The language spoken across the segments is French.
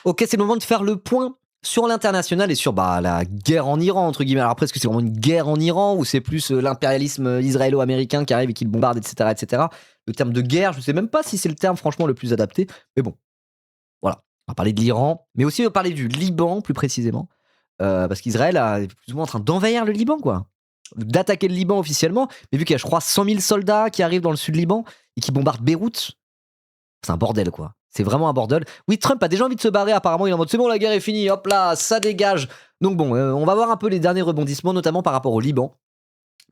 Ok, c'est le moment de faire le point sur l'international et sur la guerre en Iran, entre guillemets. Alors après, est-ce que c'est vraiment une guerre en Iran ou c'est plus l'impérialisme israélo-américain qui arrive et qui le bombarde, etc., etc. Le terme de guerre, je sais même pas si c'est le terme franchement le plus adapté. Mais bon, voilà. On va parler de l'Iran, mais aussi on va parler du Liban plus précisément. Parce qu'Israël est plus ou moins en train d'envahir le Liban, quoi. D'attaquer le Liban officiellement. Mais vu qu'il y a, je crois, 100 000 soldats qui arrivent dans le sud Liban et qui bombardent Beyrouth, c'est un bordel, quoi. C'est vraiment un bordel. Oui, Trump a déjà envie de se barrer, apparemment. Il est en mode, c'est bon, la guerre est finie, hop là, ça dégage. Donc bon, on va voir un peu les derniers rebondissements, notamment par rapport au Liban,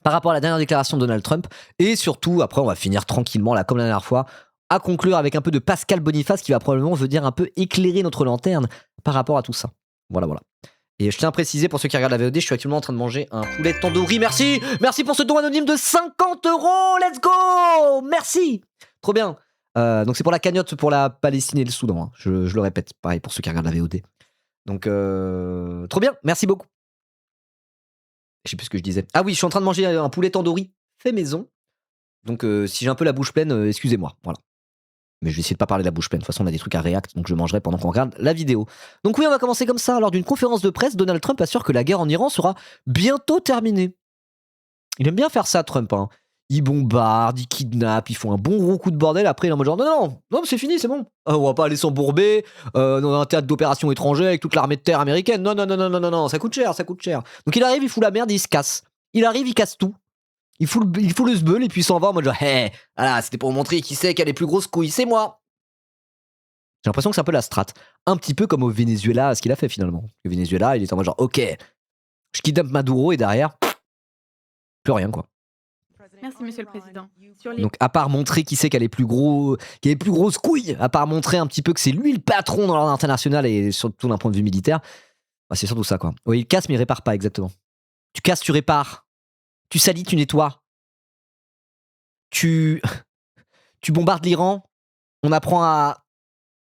par rapport à la dernière déclaration de Donald Trump. Et surtout, après, on va finir tranquillement, là, comme la dernière fois, à conclure avec un peu de Pascal Boniface qui va probablement venir un peu éclairer notre lanterne par rapport à tout ça. Voilà, voilà. Et je tiens à préciser pour ceux qui regardent la VOD, je suis actuellement en train de manger un poulet tandoori. Merci! Merci pour ce don anonyme de 50 €! Let's go! Merci! Trop bien. Donc c'est pour la cagnotte pour la Palestine et le Soudan. Hein. Je le répète, pareil pour ceux qui regardent la VOD. Donc trop bien, merci beaucoup. Je sais plus ce que je disais. Ah oui, je suis en train de manger un poulet tandoori fait maison. Donc si j'ai un peu la bouche pleine, excusez-moi. Voilà. Mais je vais essayer de pas parler de la bouche pleine. De toute façon, on a des trucs à react, donc je mangerai pendant qu'on regarde la vidéo. Donc oui, on va commencer comme ça. Lors d'une conférence de presse, Donald Trump assure que la guerre en Iran sera bientôt terminée. Il aime bien faire ça, Trump. Hein. Il bombarde, il kidnappe, ils font un bon gros coup de bordel. Après, il est en mode genre non, c'est fini, c'est bon. On va pas aller s'embourber dans un théâtre d'opération étranger avec toute l'armée de terre américaine. Non, ça coûte cher, ça coûte cher. Donc il arrive, il fout la merde, il se casse. Il arrive, il casse tout. Il fout le sbeul et puis il s'en va en mode genre, hey, voilà, c'était pour montrer qui c'est qui a les plus grosses couilles, c'est moi. J'ai l'impression que c'est un peu la strat. Un petit peu comme au Venezuela, ce qu'il a fait finalement. Le Venezuela, il est en mode genre, ok, je kidnappe Maduro et derrière, plus rien quoi. Merci, Monsieur le Président. Donc, à part montrer qui c'est qui a les plus grosses couilles, à part montrer un petit peu que c'est lui le patron dans l'ordre international et surtout d'un point de vue militaire, c'est surtout ça, quoi. Oui, il casse, mais il répare pas, exactement. Tu casses, tu répares. Tu salis, tu nettoies. Tu bombardes l'Iran. On apprend à.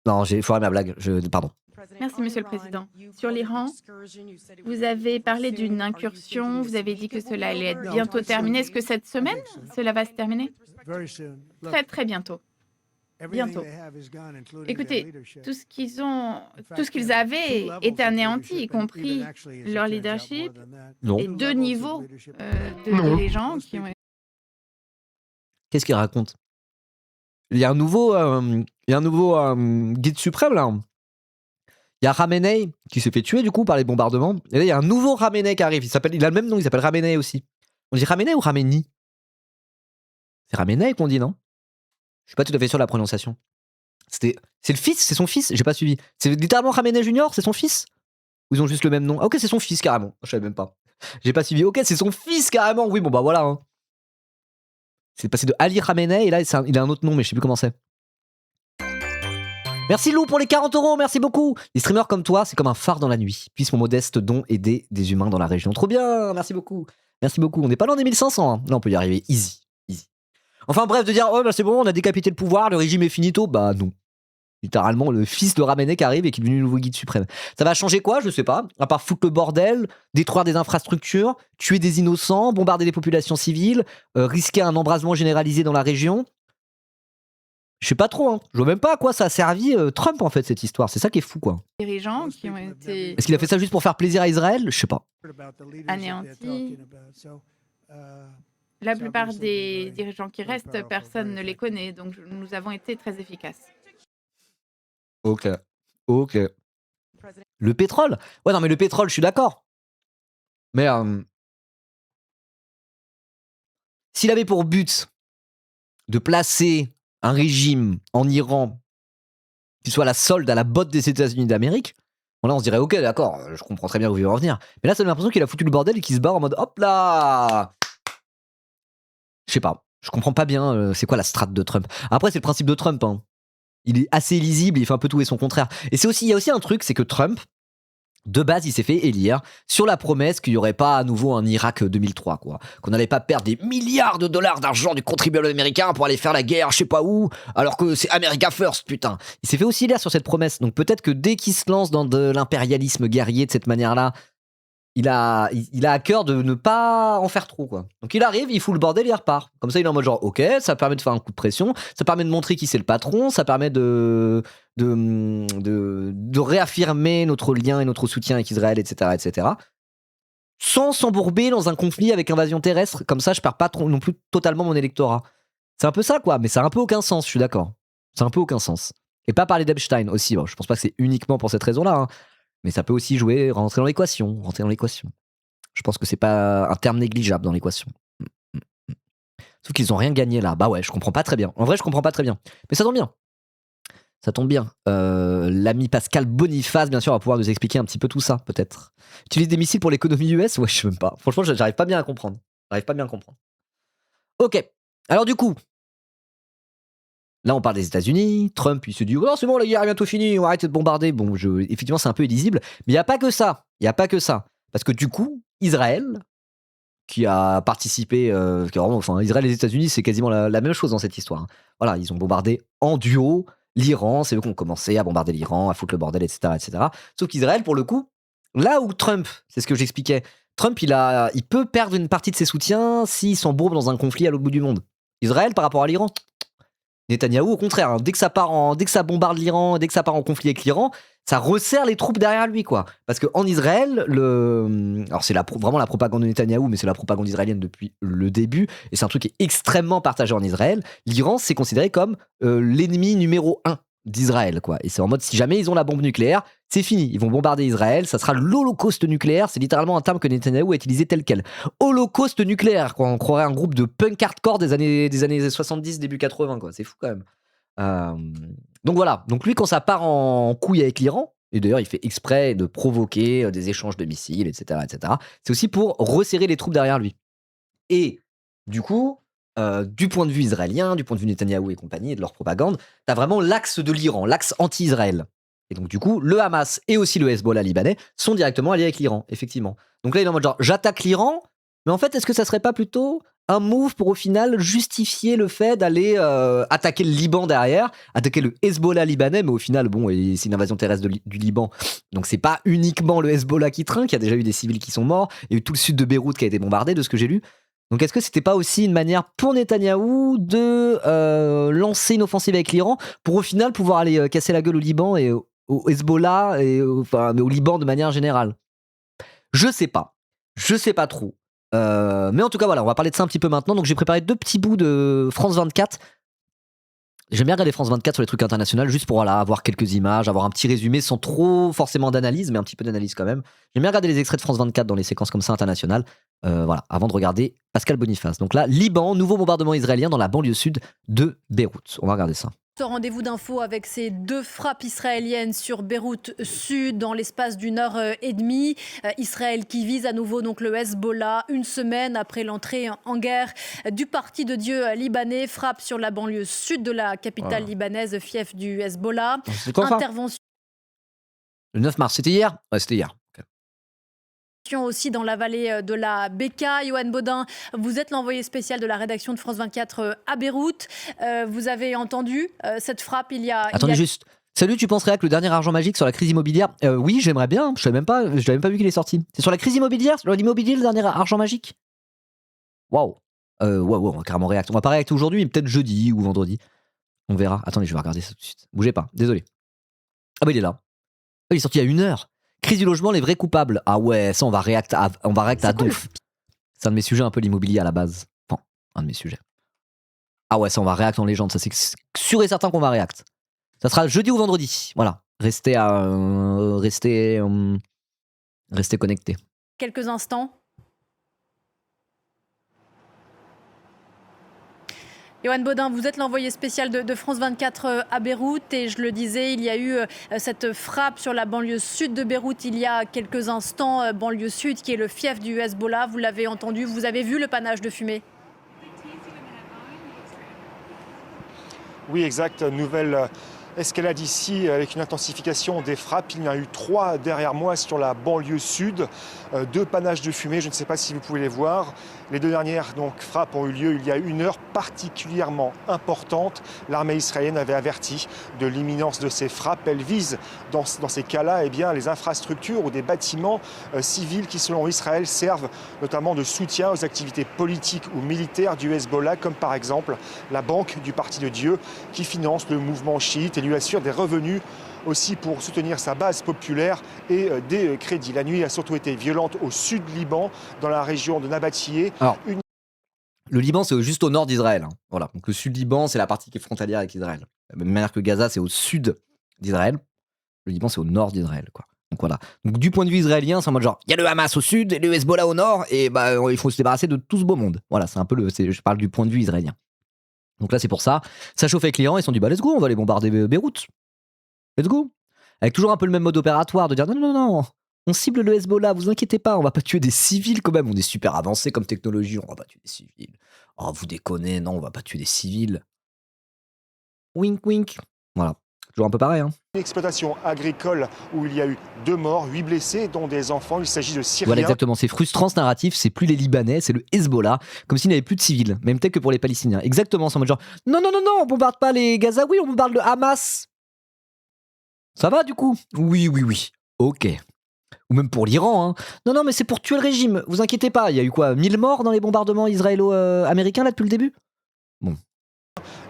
Non, j'ai foiré ma blague. Pardon. Merci, Monsieur le Président. Sur l'Iran, vous avez parlé d'une incursion, vous avez dit que cela allait être bientôt terminé. Est-ce que cette semaine, cela va se terminer? Très, très bientôt. Bientôt. Écoutez, tout ce qu'ils avaient est anéanti, y compris leur leadership et 2 niveaux de dirigeants qui ont... Qu'est-ce qu'il raconte? Il y a un nouveau guide suprême, là. Il y a Khamenei qui s'est fait tuer du coup par les bombardements. Et là, il y a un nouveau Khamenei qui arrive. Il a le même nom, il s'appelle Khamenei aussi. On dit Khamenei ou Khamenei? C'est Khamenei qu'on dit, non? Je suis pas tout à fait sûr de la prononciation. C'est le fils, c'est son fils? J'ai pas suivi. C'est littéralement Khamenei Junior, c'est son fils? Ou ils ont juste le même nom? Ah ok, c'est son fils carrément. Je savais même pas. J'ai pas suivi. Ok, c'est son fils carrément. Oui, bon bah voilà. Hein. C'est passé de Ali Khamenei et là il a un autre nom, mais je sais plus comment c'est. Merci Lou pour les 40 €, merci beaucoup. Les streamers comme toi, c'est comme un phare dans la nuit. Puisse mon modeste don aider des humains dans la région. Trop bien, merci beaucoup. Merci beaucoup. On n'est pas loin des 1500. Hein. Là, on peut y arriver easy. Enfin bref, de dire, oh bah c'est bon, on a décapité le pouvoir, le régime est finito. Bah non. Littéralement, le fils de Khamenei qui arrive et qui est devenu le nouveau guide suprême. Ça va changer quoi? Je sais pas. À part foutre le bordel, détruire des infrastructures, tuer des innocents, bombarder les populations civiles, risquer un embrasement généralisé dans la région. Je sais pas trop, hein. Je vois même pas à quoi ça a servi Trump en fait cette histoire. C'est ça qui est fou quoi. Dirigeants qui ont été... Est-ce qu'il a fait ça juste pour faire plaisir à Israël? Je sais pas. Anéantis. La plupart des dirigeants qui restent, personne ne les connaît, donc nous avons été très efficaces. Ok. Le pétrole? Ouais, non, mais le pétrole, je suis d'accord. Mais s'il avait pour but de placer un régime en Iran qui soit la solde à la botte des États-Unis d'Amérique, bon là on se dirait ok, d'accord, je comprends très bien où il va en venir. Mais là, ça donne l'impression qu'il a foutu le bordel et qu'il se barre en mode hop là. Je sais pas. Je comprends pas bien c'est quoi la strate de Trump. Après, c'est le principe de Trump. Hein. Il est assez lisible, il fait un peu tout et son contraire. Et il y a aussi un truc, c'est que Trump, de base, il s'est fait élire sur la promesse qu'il n'y aurait pas à nouveau un Irak 2003, quoi. Qu'on n'allait pas perdre des milliards de dollars d'argent du contribuable américain pour aller faire la guerre, je sais pas où, alors que c'est America First, putain. Il s'est fait aussi élire sur cette promesse. Donc peut-être que dès qu'il se lance dans de l'impérialisme guerrier de cette manière-là, il a à cœur de ne pas en faire trop, quoi. Donc il arrive, il fout le bordel, il repart. Comme ça, il est en mode genre, ok, ça permet de faire un coup de pression, ça permet de montrer qui c'est le patron, ça permet de réaffirmer notre lien et notre soutien avec Israël, etc., etc. Sans s'embourber dans un conflit avec invasion terrestre. Comme ça, je perds pas trop, non plus totalement mon électorat. C'est un peu ça, quoi, mais ça a un peu aucun sens, je suis d'accord. Ça a un peu aucun sens. Et pas parler d'Epstein aussi, bon, je pense pas que c'est uniquement pour cette raison-là, hein, mais ça peut aussi rentrer dans l'équation. Je pense que c'est pas un terme négligeable dans l'équation. Sauf qu'ils ont rien gagné là. Bah ouais, je comprends pas très bien. En vrai, je comprends pas très bien. Mais ça tombe bien. Ça tombe bien. L'ami Pascal Boniface, bien sûr, va pouvoir nous expliquer un petit peu tout ça, peut-être. Utilise des missiles pour l'économie US? Ouais, je sais même pas. Franchement, j'arrive pas bien à comprendre. Ok. Alors du coup, là, on parle des États-Unis. Trump, il se dit, oh, c'est bon, la guerre est bientôt finie, on va arrêter de bombarder. Bon, effectivement, c'est un peu illisible. Mais il n'y a pas que ça. Parce que du coup, Israël, qui a participé, Israël et les États-Unis, c'est quasiment la même chose dans cette histoire, hein. Voilà, ils ont bombardé en duo l'Iran, c'est eux qui ont commencé à bombarder l'Iran, à foutre le bordel, etc., etc. Sauf qu'Israël, pour le coup, là où Trump, c'est ce que j'expliquais, Trump, il peut perdre une partie de ses soutiens s'il s'embourbe dans un conflit à l'autre bout du monde. Israël, par rapport à l'Iran, Netanyahou, au contraire, hein, dès que ça bombarde l'Iran, dès que ça part en conflit avec l'Iran, ça resserre les troupes derrière lui, quoi. Parce qu'en Israël, alors c'est vraiment la propagande de Netanyahou, mais c'est la propagande israélienne depuis le début, et c'est un truc qui est extrêmement partagé en Israël. L'Iran, c'est considéré comme l'ennemi numéro 1 d'Israël, quoi. Et c'est en mode, si jamais ils ont la bombe nucléaire, c'est fini. Ils vont bombarder Israël, ça sera l'holocauste nucléaire. C'est littéralement un terme que Netanyahou a utilisé tel quel. Holocauste nucléaire, quoi. On croirait un groupe de punk hardcore des années 70, début 80, quoi. C'est fou quand même. Donc voilà. Donc lui, quand ça part en couille avec l'Iran, et d'ailleurs il fait exprès de provoquer des échanges de missiles, etc., etc., c'est aussi pour resserrer les troupes derrière lui. Et du coup, du point de vue israélien, du point de vue Netanyahou et compagnie, et de leur propagande, t'as vraiment l'axe de l'Iran, l'axe anti-Israël. Et donc du coup, le Hamas et aussi le Hezbollah libanais sont directement alliés avec l'Iran, effectivement. Donc là, il est en mode genre, j'attaque l'Iran, mais en fait, est-ce que ça serait pas plutôt un move pour au final justifier le fait d'aller attaquer le Liban derrière, attaquer le Hezbollah libanais, mais au final, bon, c'est une invasion terrestre du Liban, donc c'est pas uniquement le Hezbollah qui trinque, il y a déjà eu des civils qui sont morts, il y a eu tout le sud de Beyrouth qui a été bombardé, de ce que j'ai lu. Donc est-ce que c'était pas aussi une manière pour Netanyahou de lancer une offensive avec l'Iran pour au final pouvoir aller casser la gueule au Liban et au Hezbollah mais au Liban de manière générale? Je sais pas trop. Mais en tout cas voilà, on va parler de ça un petit peu maintenant. Donc j'ai préparé 2 petits bouts de France 24. J'aime bien regarder France 24 sur les trucs internationaux, juste pour avoir quelques images, avoir un petit résumé sans trop forcément d'analyse, mais un petit peu d'analyse quand même. J'aime bien regarder les extraits de France 24 dans les séquences comme ça internationales, voilà, avant de regarder Pascal Boniface. Donc là, Liban, nouveau bombardement israélien dans la banlieue sud de Beyrouth. On va regarder ça. Ce rendez-vous d'info avec ces 2 frappes israéliennes sur Beyrouth Sud dans l'espace d'une heure et demie. Israël qui vise à nouveau donc le Hezbollah une semaine après l'entrée en guerre du Parti de Dieu libanais, frappe sur la banlieue sud de la capitale libanaise, fief du Hezbollah. C'est quand Intervention le 9 mars, c'était hier? Ouais, c'était hier. aussi dans la vallée de la Beka. Yoann Baudin, vous êtes l'envoyé spécial de la rédaction de France 24 à Beyrouth. Vous avez entendu cette frappe il y a... Attendez juste. Salut, tu penserais que le dernier argent magique sur la crise immobilière? Oui, j'aimerais bien. Je l'avais même pas vu qu'il est sorti. C'est sur la crise immobilière, sur l'immobilier, le dernier argent magique? Waouh. On va carrément réacter. On va pas réacter aujourd'hui, mais peut-être jeudi ou vendredi. On verra. Attendez, je vais regarder ça tout de suite. Bougez pas, désolé. Ah bah il est là. Il est sorti il y a 1 heure. Crise du logement, les vrais coupables. Ah ouais, ça on va réacter à donf. C'est un de mes sujets un peu l'immobilier à la base. Enfin, un de mes sujets. Ah ouais, ça on va réacter en légende, ça c'est sûr et certain qu'on va réacter. Ça sera jeudi ou vendredi. Voilà, restez connectés. Quelques instants. Yoann Baudin, vous êtes l'envoyé spécial de France 24 à Beyrouth et je le disais, il y a eu cette frappe sur la banlieue sud de Beyrouth il y a quelques instants, banlieue sud qui est le fief du Hezbollah. Vous l'avez entendu, vous avez vu le panache de fumée? Oui, exact. Nouvelle Escalade ici avec une intensification des frappes. Il y en a eu 3 derrière moi sur la banlieue sud. 2 panaches de fumée, je ne sais pas si vous pouvez les voir. Les 2 dernières frappes ont eu lieu il y a 1 heure, particulièrement importante. L'armée israélienne avait averti de l'imminence de ces frappes. Elle vise dans ces cas-là les infrastructures ou des bâtiments civils qui, selon Israël, servent notamment de soutien aux activités politiques ou militaires du Hezbollah, comme par exemple la banque du Parti de Dieu qui finance le mouvement chiite et lui assure des revenus aussi pour soutenir sa base populaire et des crédits. La nuit a surtout été violente au sud Liban, dans la région de Nabatiyeh. Alors, le Liban, c'est juste au nord d'Israël. Voilà. Donc le sud Liban, c'est la partie qui est frontalière avec Israël. De la même manière que Gaza, c'est au sud d'Israël. Le Liban, c'est au nord d'Israël, quoi. Donc voilà. Donc du point de vue israélien, c'est en mode genre, il y a le Hamas au sud et le Hezbollah au nord, et il faut se débarrasser de tout ce beau monde. Voilà, c'est un peu je parle du point de vue israélien. Donc là, c'est pour ça. Ça chauffe avec l'Iran, ils se sont dit, let's go, on va aller bombarder Beyrouth. Let's go. Avec toujours un peu le même mode opératoire de dire, non, on cible le Hezbollah, vous inquiétez pas, on va pas tuer des civils quand même, on est super avancé comme technologie, on va pas tuer des civils. Oh, vous déconnez, non, on va pas tuer des civils. Wink, wink. Voilà. Toujours un peu pareil, hein. Une exploitation agricole où il y a eu 2 morts, 8 blessés, dont des enfants. Il s'agit de Syriens. Voilà, exactement. C'est frustrant ce narratif. C'est plus les Libanais, c'est le Hezbollah. Comme s'il n'y avait plus de civils. Même peut-être que pour les Palestiniens. Exactement. C'est en mode genre, non, on bombarde pas les Gazaouis, on bombarde le Hamas. Ça va du coup? Oui. Ok. Ou même pour l'Iran, hein. Non, mais c'est pour tuer le régime. Vous inquiétez pas. Il y a eu quoi, 1000 morts dans les bombardements israélo-américains là depuis le début? Bon.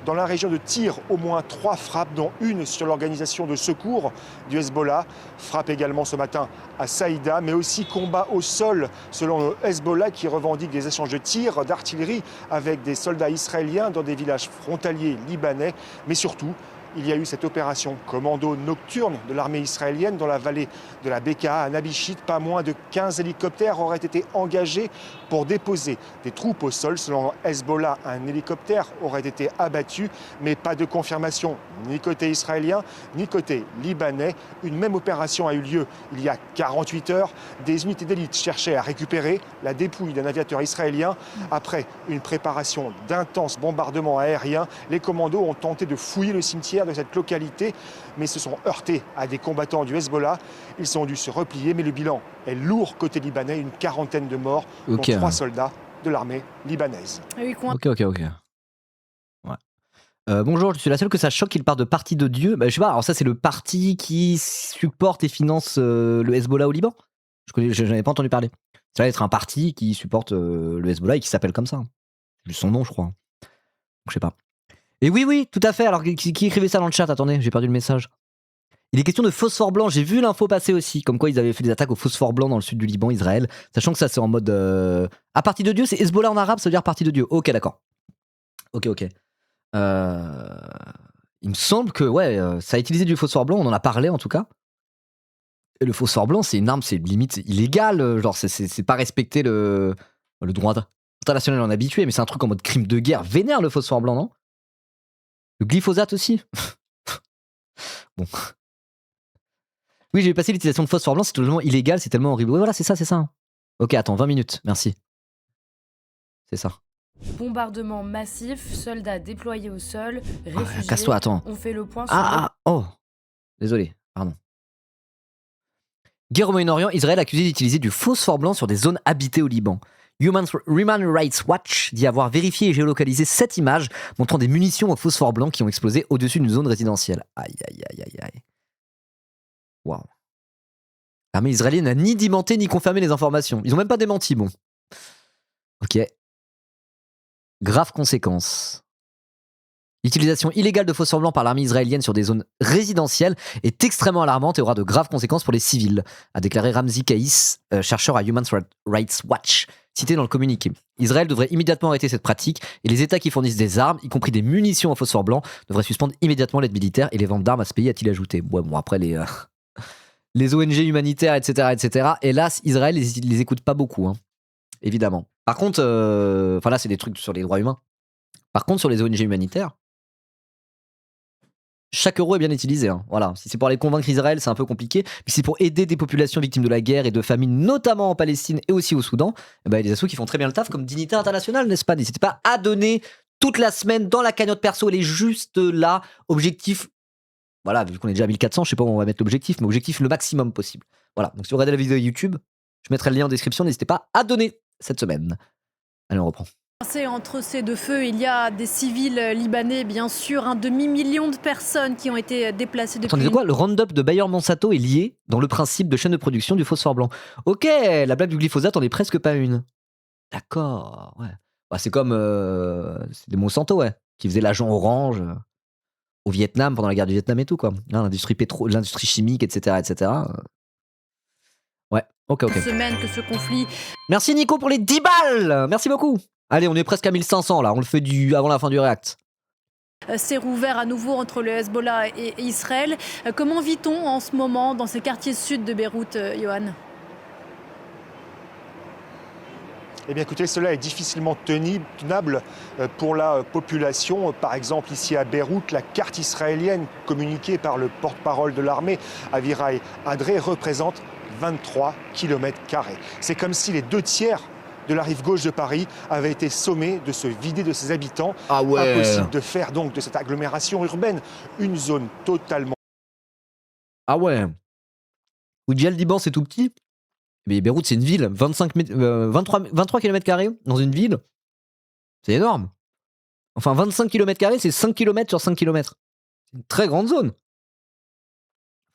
Dans la région de Tyr, au moins 3 frappes, dont une sur l'organisation de secours du Hezbollah. Frappe également ce matin à Saïda, mais aussi combat au sol, selon le Hezbollah qui revendique des échanges de tirs d'artillerie avec des soldats israéliens dans des villages frontaliers libanais. Mais surtout, il y a eu cette opération commando nocturne de l'armée israélienne dans la vallée de la Bekaa, à Nabichit. Pas moins de 15 hélicoptères auraient été engagés pour déposer des troupes au sol. Selon Hezbollah, un hélicoptère aurait été abattu, mais pas de confirmation ni côté israélien, ni côté libanais. Une même opération a eu lieu il y a 48 heures. Des unités d'élite cherchaient à récupérer la dépouille d'un aviateur israélien. Après une préparation d'intenses bombardements aériens, les commandos ont tenté de fouiller le cimetière de cette localité, mais se sont heurtés à des combattants du Hezbollah. Ils ont dû se replier, mais le bilan est lourd côté libanais, une 40aine de morts, dont 3 soldats de l'armée libanaise. Ok. Ouais. Bonjour, je suis la seule que ça choque qu'il parle de parti de Dieu. Je sais pas, alors ça c'est le parti qui supporte et finance le Hezbollah au Liban. Je n'en avais pas entendu parler. Ça va être un parti qui supporte le Hezbollah et qui s'appelle comme ça. C'est son nom, je crois. Donc, je sais pas. Et oui, tout à fait. Alors, qui écrivait ça dans le chat? Attendez, j'ai perdu le message. Il est question de phosphore blanc. J'ai vu l'info passer aussi. Comme quoi, ils avaient fait des attaques au phosphore blanc dans le sud du Liban, Israël. Sachant que ça, c'est en mode. À parti de Dieu, c'est Hezbollah en arabe, ça veut dire parti de Dieu. Ok, d'accord. Ok. Il me semble que, ça a utilisé du phosphore blanc. On en a parlé en tout cas. Et le phosphore blanc, c'est une arme, c'est limite illégal. Genre, c'est pas respecter le droit international, on est habitué, mais c'est un truc en mode crime de guerre. Vénère le phosphore blanc, non? Le glyphosate aussi. Bon. Oui, j'ai passé l'utilisation de phosphore blanc, c'est totalement illégal, c'est tellement horrible. Ouais, voilà, c'est ça. Ok, attends, 20 minutes, merci. C'est ça. Bombardement massif, soldats déployés au sol, réfugiés. Casse-toi, attends. On fait le point sur Désolé, pardon. Guerre au Moyen-Orient, Israël accusé d'utiliser du phosphore blanc sur des zones habitées au Liban. Human Rights Watch dit avoir vérifié et géolocalisé 7 images montrant des munitions au phosphore blanc qui ont explosé au-dessus d'une zone résidentielle. Aïe. Waouh. L'armée israélienne n'a ni démenti ni confirmé les informations. Ils ont même pas démenti, bon. Ok. Grave conséquence. L'utilisation illégale de phosphore blanc par l'armée israélienne sur des zones résidentielles est extrêmement alarmante et aura de graves conséquences pour les civils, a déclaré Ramzi Kaïs, chercheur à Human Rights Watch, cité dans le communiqué. Israël devrait immédiatement arrêter cette pratique et les États qui fournissent des armes, y compris des munitions au phosphore blanc, devraient suspendre immédiatement l'aide militaire et les ventes d'armes à ce pays, a-t-il ajouté. Ouais, bon, après les ONG humanitaires, etc., hélas, Israël les écoute pas beaucoup, hein, évidemment. Par contre, là, c'est des trucs sur les droits humains. Par contre, sur les ONG humanitaires, chaque euro est bien utilisé, hein. Voilà. Si c'est pour aller convaincre Israël, c'est un peu compliqué. Puis si c'est pour aider des populations victimes de la guerre et de famine, notamment en Palestine et aussi au Soudan, il y a des assos qui font très bien le taf comme Dignité Internationale, n'est-ce pas? N'hésitez pas à donner toute la semaine dans la cagnotte perso. Elle est juste là. Objectif Voilà, vu qu'on est déjà à 1400, je sais pas où on va mettre l'objectif, mais objectif le maximum possible. Voilà, donc si vous regardez la vidéo YouTube, je mettrai le lien en description, n'hésitez pas à donner cette semaine. Allez, on reprend. Entre ces deux feux, il y a des civils libanais, bien sûr, un demi-million de personnes qui ont été déplacées depuis. Attendez, de quoi? Le Roundup de Bayer Monsanto est lié dans le principe de chaîne de production du phosphore blanc. Ok, la blague du glyphosate en est presque pas une. D'accord, ouais. Bah, c'est comme c'est des Monsanto, ouais, qui faisaient l'agent orange au Vietnam pendant la guerre du Vietnam et tout, quoi. Hein, l'industrie chimique, etc., etc. Ouais, ok. Semaine que ce conflit. Merci Nico pour les 10 balles. Merci beaucoup. Allez, on est presque à 1500 là. On le fait avant la fin du React. C'est rouvert à nouveau entre le Hezbollah et Israël. Comment vit-on en ce moment dans ces quartiers sud de Beyrouth, Johan? Eh bien écoutez, cela est difficilement tenable pour la population. Par exemple, ici à Beyrouth, la carte israélienne communiquée par le porte-parole de l'armée, Avirai Adré, représente 23 km². C'est comme si les 2/3 de la rive gauche de Paris avaient été sommés de se vider de ses habitants. Ah ouais. Impossible de faire donc de cette agglomération urbaine une zone totalement... Ah ouais. Oudjia, le Liban, c'est tout petit. Mais Beyrouth, c'est une ville. 23 km² dans une ville. C'est énorme. Enfin, 25 km², c'est 5 km sur 5 km. C'est une très grande zone.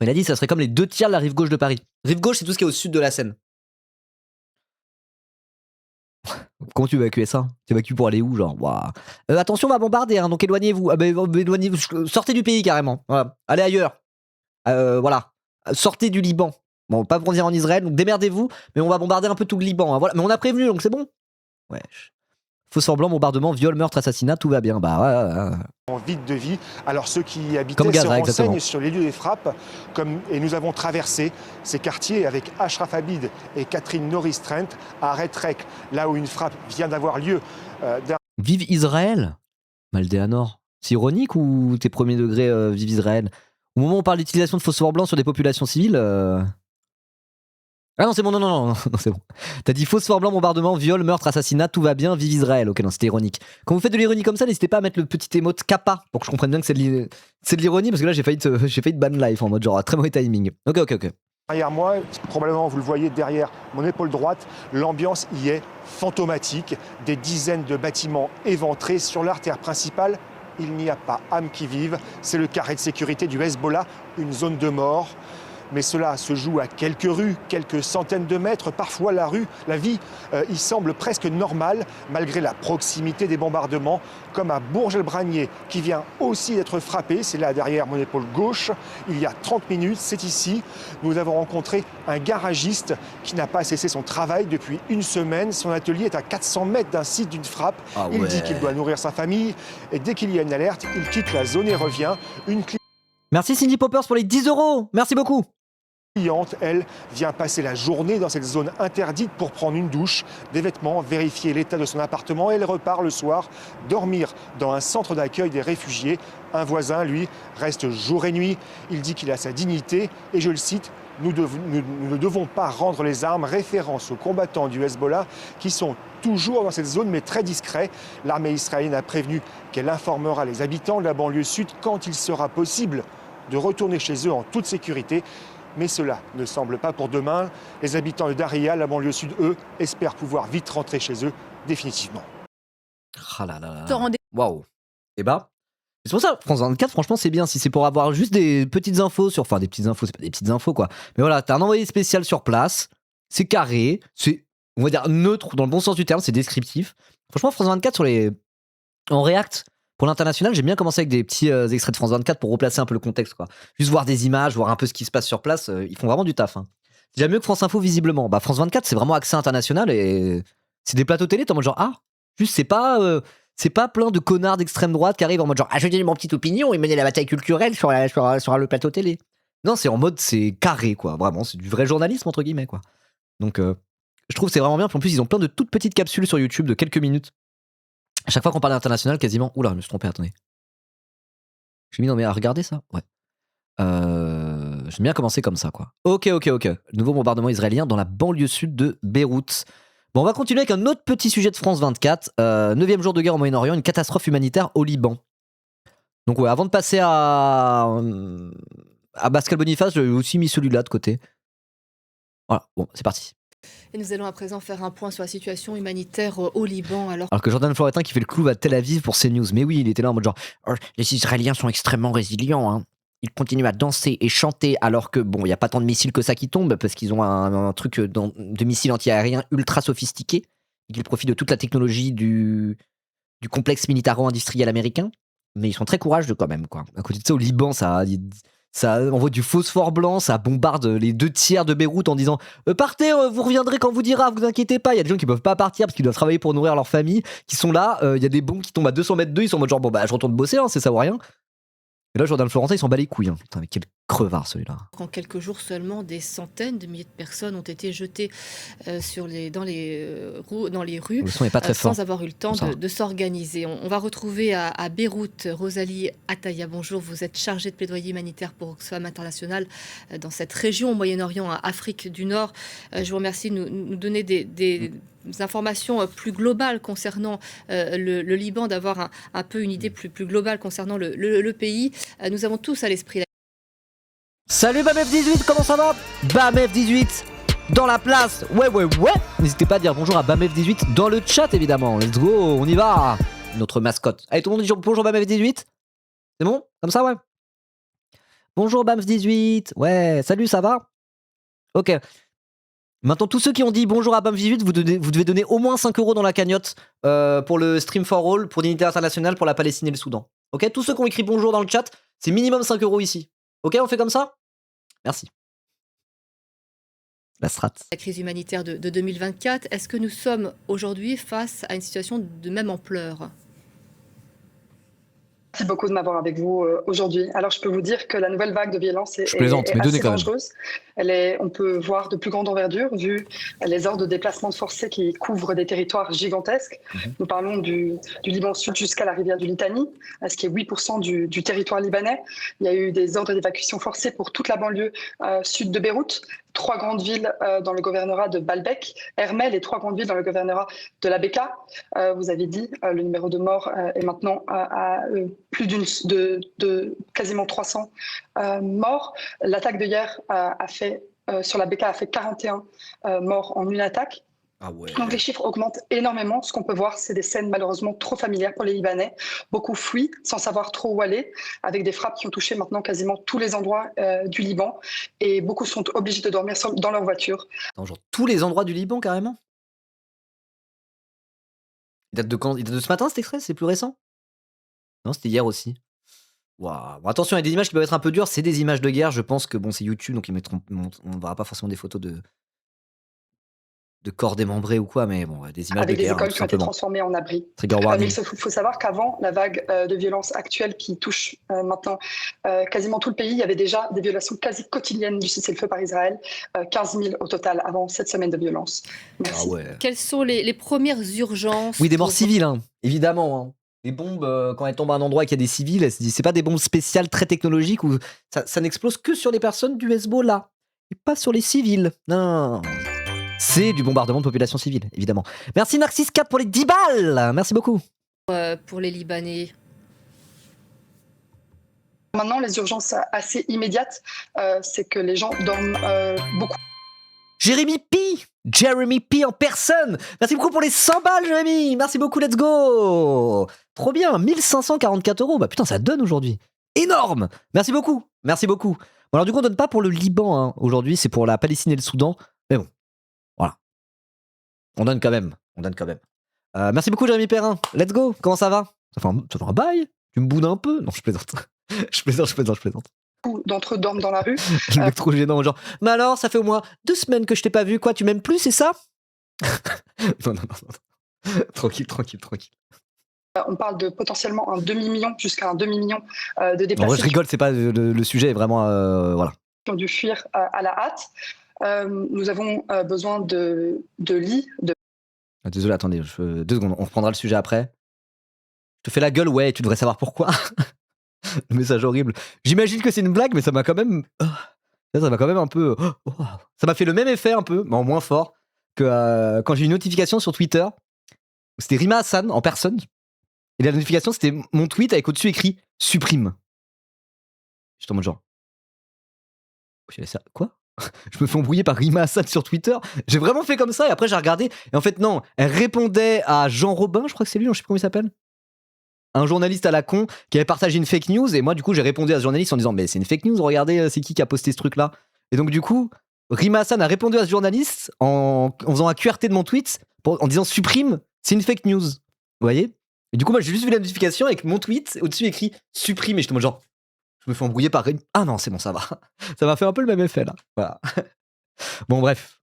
Il a dit que ça serait comme les 2/3 de la rive gauche de Paris. Rive gauche, c'est tout ce qui est au sud de la Seine. Comment tu évacuer ça? Tu évacues pour aller où, genre? Waouh. Attention, on va bombarder, hein, donc éloignez-vous. Éloignez-vous. Sortez du pays carrément. Voilà. Allez ailleurs. Voilà. Sortez du Liban. Bon, pas pour dire en Israël, donc démerdez-vous, mais on va bombarder un peu tout le Liban. Hein, voilà. Mais on a prévenu, donc c'est bon. Wesh. Faux blanc, bombardement, viol, meurtre, assassinat, tout va bien. Bah ouais. En vide de vie. Alors ceux qui y habitaient Comme Gaza, se renseignent exactement. sur les lieux des frappes. Et nous avons traversé ces quartiers avec Ashraf Abid et Catherine Norris-Trent à Retrek, là où une frappe vient d'avoir lieu. Vive Israël, Maldéanor. C'est ironique ou t'es premier degré vive Israël? Au moment où on parle d'utilisation de phosphore blanc sur des populations civiles... Ah non, c'est bon, non, c'est bon. T'as dit phosphore blanc, bombardement, viol, meurtre, assassinat, tout va bien, vive Israël. Ok, non, c'était ironique. Quand vous faites de l'ironie comme ça, n'hésitez pas à mettre le petit émote kappa pour que je comprenne bien que c'est de l'ironie, parce que là, j'ai failli te ban live en mode genre très mauvais timing. Ok. Derrière moi, probablement vous le voyez derrière mon épaule droite, l'ambiance y est fantomatique. Des dizaines de bâtiments éventrés sur l'artère principale. Il n'y a pas âme qui vive. C'est le carré de sécurité du Hezbollah, une zone de mort. Mais cela se joue à quelques rues, quelques centaines de mètres. Parfois, la vie y semble presque normale, malgré la proximité des bombardements, comme à Bourges-el-Bragnier, qui vient aussi d'être frappé. C'est là, derrière mon épaule gauche. Il y a 30 minutes, c'est ici. Nous avons rencontré un garagiste qui n'a pas cessé son travail depuis une semaine. Son atelier est à 400 mètres d'un site d'une frappe. Ah ouais. Il dit qu'il doit nourrir sa famille. Et dès qu'il y a une alerte, il quitte la zone et revient. Merci Cindy Poppers pour les 10 €. Merci beaucoup. Cliente, elle, vient passer la journée dans cette zone interdite pour prendre une douche, des vêtements, vérifier l'état de son appartement et elle repart le soir dormir dans un centre d'accueil des réfugiés. Un voisin, lui, reste jour et nuit. Il dit qu'il a sa dignité et je le cite, nous ne devons pas rendre les armes, référence aux combattants du Hezbollah qui sont toujours dans cette zone mais très discrets. L'armée israélienne a prévenu qu'elle informera les habitants de la banlieue sud quand il sera possible de retourner chez eux en toute sécurité. Mais cela ne semble pas pour demain. Les habitants de Daria, la banlieue sud, eux, espèrent pouvoir vite rentrer chez eux définitivement. Ah là là. Waouh. Et bah, c'est pour ça, France 24, franchement, c'est bien. Si c'est pour avoir juste des petites infos sur. Enfin, des petites infos, c'est pas des petites infos quoi. Mais voilà, t'as un envoyé spécial sur place. C'est carré. C'est, on va dire, neutre dans le bon sens du terme. C'est descriptif. Franchement, France 24 en React. Pour l'international, j'ai bien commencé avec des petits extraits de France 24 pour replacer un peu le contexte, quoi. Juste voir des images, voir un peu ce qui se passe sur place. Ils font vraiment du taf. Hein. C'est déjà mieux que France Info, visiblement. Bah, France 24, c'est vraiment accès international et c'est des plateaux télé. T'es en mode genre, juste, c'est pas plein de connards d'extrême droite qui arrivent en mode genre, je dis mon petit opinion et mener la bataille culturelle sur le plateau télé. Non, c'est en mode, c'est carré, quoi. Vraiment, c'est du vrai journalisme, entre guillemets, quoi. Donc, je trouve que c'est vraiment bien. Puis en plus, ils ont plein de toutes petites capsules sur YouTube de quelques minutes. À chaque fois qu'on parle d'international, quasiment. Oula, je me suis trompé, attendez. J'ai mis non mais à regarder ça. Ouais. J'aime bien commencer comme ça, quoi. Ok. Nouveau bombardement israélien dans la banlieue sud de Beyrouth. Bon, on va continuer avec un autre petit sujet de France 24. 9e jour de guerre au Moyen-Orient, une catastrophe humanitaire au Liban. Donc ouais, avant de passer à Pascal Boniface, j'ai aussi mis celui-là de côté. Voilà, bon, c'est parti. Et nous allons à présent faire un point sur la situation humanitaire au Liban. Alors que Jordan Floretin qui fait le clou à Tel Aviv pour CNews. Mais oui, il était là en mode genre oh, les Israéliens sont extrêmement résilients. Hein. Ils continuent à danser et chanter alors que bon, il n'y a pas tant de missiles que ça qui tombent parce qu'ils ont un truc de missiles anti-aériens ultra sophistiqué et qu'ils profitent de toute la technologie du complexe militaro-industriel américain. Mais ils sont très courageux quand même. Quoi. À côté de ça, au Liban, ça envoie du phosphore blanc, ça bombarde les 2/3 de Beyrouth en disant partez, vous reviendrez quand vous dira, vous inquiétez pas. Il y a des gens qui peuvent pas partir parce qu'ils doivent travailler pour nourrir leur famille, qui sont là. Il y a des bombes qui tombent à 200 mètres d'eux, ils sont en mode genre bon bah je retourne bosser, hein, c'est ça ou rien. Et là, Jordan Florentin, il s'en bat les couilles. Hein. Putain, mais quel crevard celui-là. En quelques jours seulement, des centaines de milliers de personnes ont été jetées dans les rues Le son est pas très fort. sans avoir eu le temps de s'organiser. On va retrouver à Beyrouth Rosalie Ataya. Bonjour, vous êtes chargée de plaidoyer humanitaire pour Oxfam International dans cette région au Moyen-Orient, à Afrique du Nord. Je vous remercie de nous donner des informations plus globales concernant le Liban, d'avoir un peu une idée plus globale concernant le pays. Nous avons tous à l'esprit. Salut BamF18, comment ça va? BamF18 dans la place, ouais. N'hésitez pas à dire bonjour à BamF18 dans le chat évidemment. Let's go, on y va. Notre mascotte. Allez, tout le monde dit bonjour BamF18. C'est bon? Comme ça, ouais. Bonjour BamF18. Ouais, salut, ça va? Ok. Maintenant, tous ceux qui ont dit bonjour à BAM18, vous devez donner au moins 5 € dans la cagnotte pour le Stream for All, pour l'unité internationale, pour la Palestine et le Soudan. Ok? Tous ceux qui ont écrit bonjour dans le chat, c'est minimum 5 € ici. Ok, on fait comme ça? Merci. La strat. La crise humanitaire de 2024, est-ce que nous sommes aujourd'hui face à une situation de même ampleur? Merci beaucoup de m'avoir avec vous aujourd'hui. Alors, je peux vous dire que la nouvelle vague de violence est assez dangereuse. On peut voir de plus grande envergure, vu les ordres de déplacement forcés qui couvrent des territoires gigantesques. Nous parlons du Liban Sud jusqu'à la rivière du Litani, ce qui est 8% du territoire libanais. Il y a eu des ordres d'évacuation forcés pour toute la banlieue sud de Beyrouth, 3 grandes villes dans le gouvernorat de Baalbek, Hermel et 3 grandes villes dans le gouvernorat de la Bekaa. Vous avez dit, le numéro de morts est maintenant à plus quasiment 300 morts. L'attaque de hier sur la Bekaa a fait 41 morts en une attaque. Ah ouais. Donc les chiffres augmentent énormément. Ce qu'on peut voir, c'est des scènes malheureusement trop familières pour les Libanais. Beaucoup fuient sans savoir trop où aller, avec des frappes qui ont touché maintenant quasiment tous les endroits du Liban. Et beaucoup sont obligés de dormir dans leur voiture. Attends, genre tous les endroits du Liban carrément? Il date de quand? Il date de ce matin cet extrait? C'est plus récent? Non, c'était hier aussi. Waouh. Bon, attention, il y a des images qui peuvent être un peu dures. C'est des images de guerre. Je pense que bon, c'est YouTube, donc on ne verra pas forcément des photos de corps démembrés ou quoi, mais bon, des images avec de guerre. Avec des écoles qui ont été transformées en abris. Mais il faut savoir qu'avant la vague de violence actuelle qui touche maintenant quasiment tout le pays, il y avait déjà des violations quasi quotidiennes du cessez-le-feu par Israël, 15 000 au total avant cette semaine de violence. Merci. Ah ouais. Quelles sont les premières urgences? Oui, des morts civiles, hein, évidemment. Hein. Les bombes, quand elles tombent à un endroit et qu'il y a des civils, c'est pas des bombes spéciales très technologiques où ça n'explose que sur les personnes du Hezbollah et pas sur les civils. Non. C'est du bombardement de population civile, évidemment. Merci Narcisse4 pour les 10 balles. Merci beaucoup. Pour les Libanais. Maintenant, les urgences assez immédiates, c'est que les gens dorment beaucoup. Jérémy P en personne. Merci beaucoup pour les 100 balles, Jérémy. Merci beaucoup, let's go. Trop bien, 1544 €. Bah putain, ça donne aujourd'hui. Énorme. Merci beaucoup. Bon, alors du coup, on donne pas pour le Liban hein. Aujourd'hui, c'est pour la Palestine et le Soudan. Mais bon, voilà. On donne quand même. Merci beaucoup, Jérémy Perrin. Let's go. Comment ça va? Ça fait un bail. Tu me boudes un peu? Non, je plaisante. je plaisante. D'entre eux dorment dans la rue. Le mec trop gênant, genre, mais alors, ça fait au moins 2 semaines que je t'ai pas vu, quoi, tu m'aimes plus, c'est ça? Non. Tranquille. On parle de potentiellement un demi-million, jusqu'à un demi-million de déplacés. En vrai, je rigole, c'est pas le sujet est vraiment, voilà. Qui ont dû fuir à la hâte. Nous avons besoin de lits. Désolé, attendez, 2 secondes, on reprendra le sujet après. Je te fais la gueule, ouais, tu devrais savoir pourquoi. Le message horrible. J'imagine que c'est une blague, mais ça m'a quand même un peu. Ça m'a fait le même effet un peu, mais en moins fort, que quand j'ai eu une notification sur Twitter. C'était Rima Hassan en personne. Et la notification, c'était mon tweet avec au-dessus écrit supprime. J'étais en mode genre. Quoi? Je me fais embrouiller par Rima Assad sur Twitter. J'ai vraiment fait comme ça et après j'ai regardé. Et en fait, non, elle répondait à Jean Robin, je crois que c'est lui, je sais pas comment il s'appelle. Un journaliste à la con qui avait partagé une fake news. Et moi, du coup, j'ai répondu à ce journaliste en disant mais c'est une fake news, regardez, c'est qui a posté ce truc-là. Et donc, du coup, Rima Hassan a répondu à ce journaliste en faisant un QRT de mon tweet en disant supprime, c'est une fake news. Vous voyez? Et du coup, moi, j'ai juste vu la notification avec mon tweet au-dessus écrit supprime. Et j'étais en mode genre, je me fais embrouiller par Rima. Ah non, c'est bon, ça va. Ça m'a fait un peu le même effet là. Voilà. Bon, bref.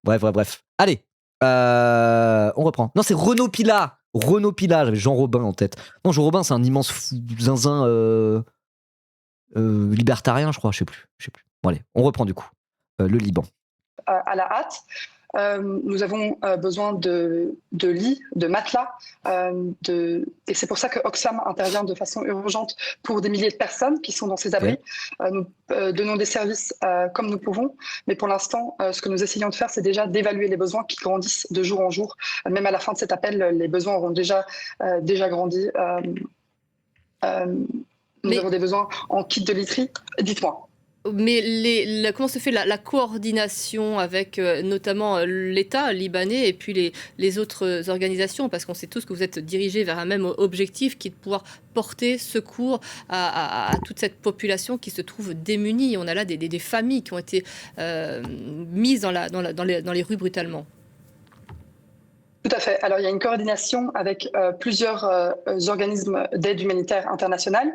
Allez, on reprend. Non, c'est Renaud Pila. J'avais Jean Robin en tête. Non, Jean Robin, c'est un immense zinzin libertarien, je crois, je sais plus. Bon, allez, on reprend du coup. Le Liban. À la hâte. Nous avons besoin de lits, de matelas, et c'est pour ça que Oxfam intervient de façon urgente pour des milliers de personnes qui sont dans ces abris. Nous donnons des services comme nous pouvons, mais pour l'instant, ce que nous essayons de faire, c'est déjà d'évaluer les besoins qui grandissent de jour en jour. Même à la fin de cet appel, les besoins auront déjà grandi. Nous avons des besoins en kit de literie. Dites-moi. Mais comment se fait la coordination avec notamment l'État libanais et puis les autres organisations? Parce qu'on sait tous que vous êtes dirigés vers un même objectif qui est de pouvoir porter secours à toute cette population qui se trouve démunie. On a là des familles qui ont été mises dans les rues brutalement. Tout à fait. Alors, il y a une coordination avec plusieurs organismes d'aide humanitaire internationale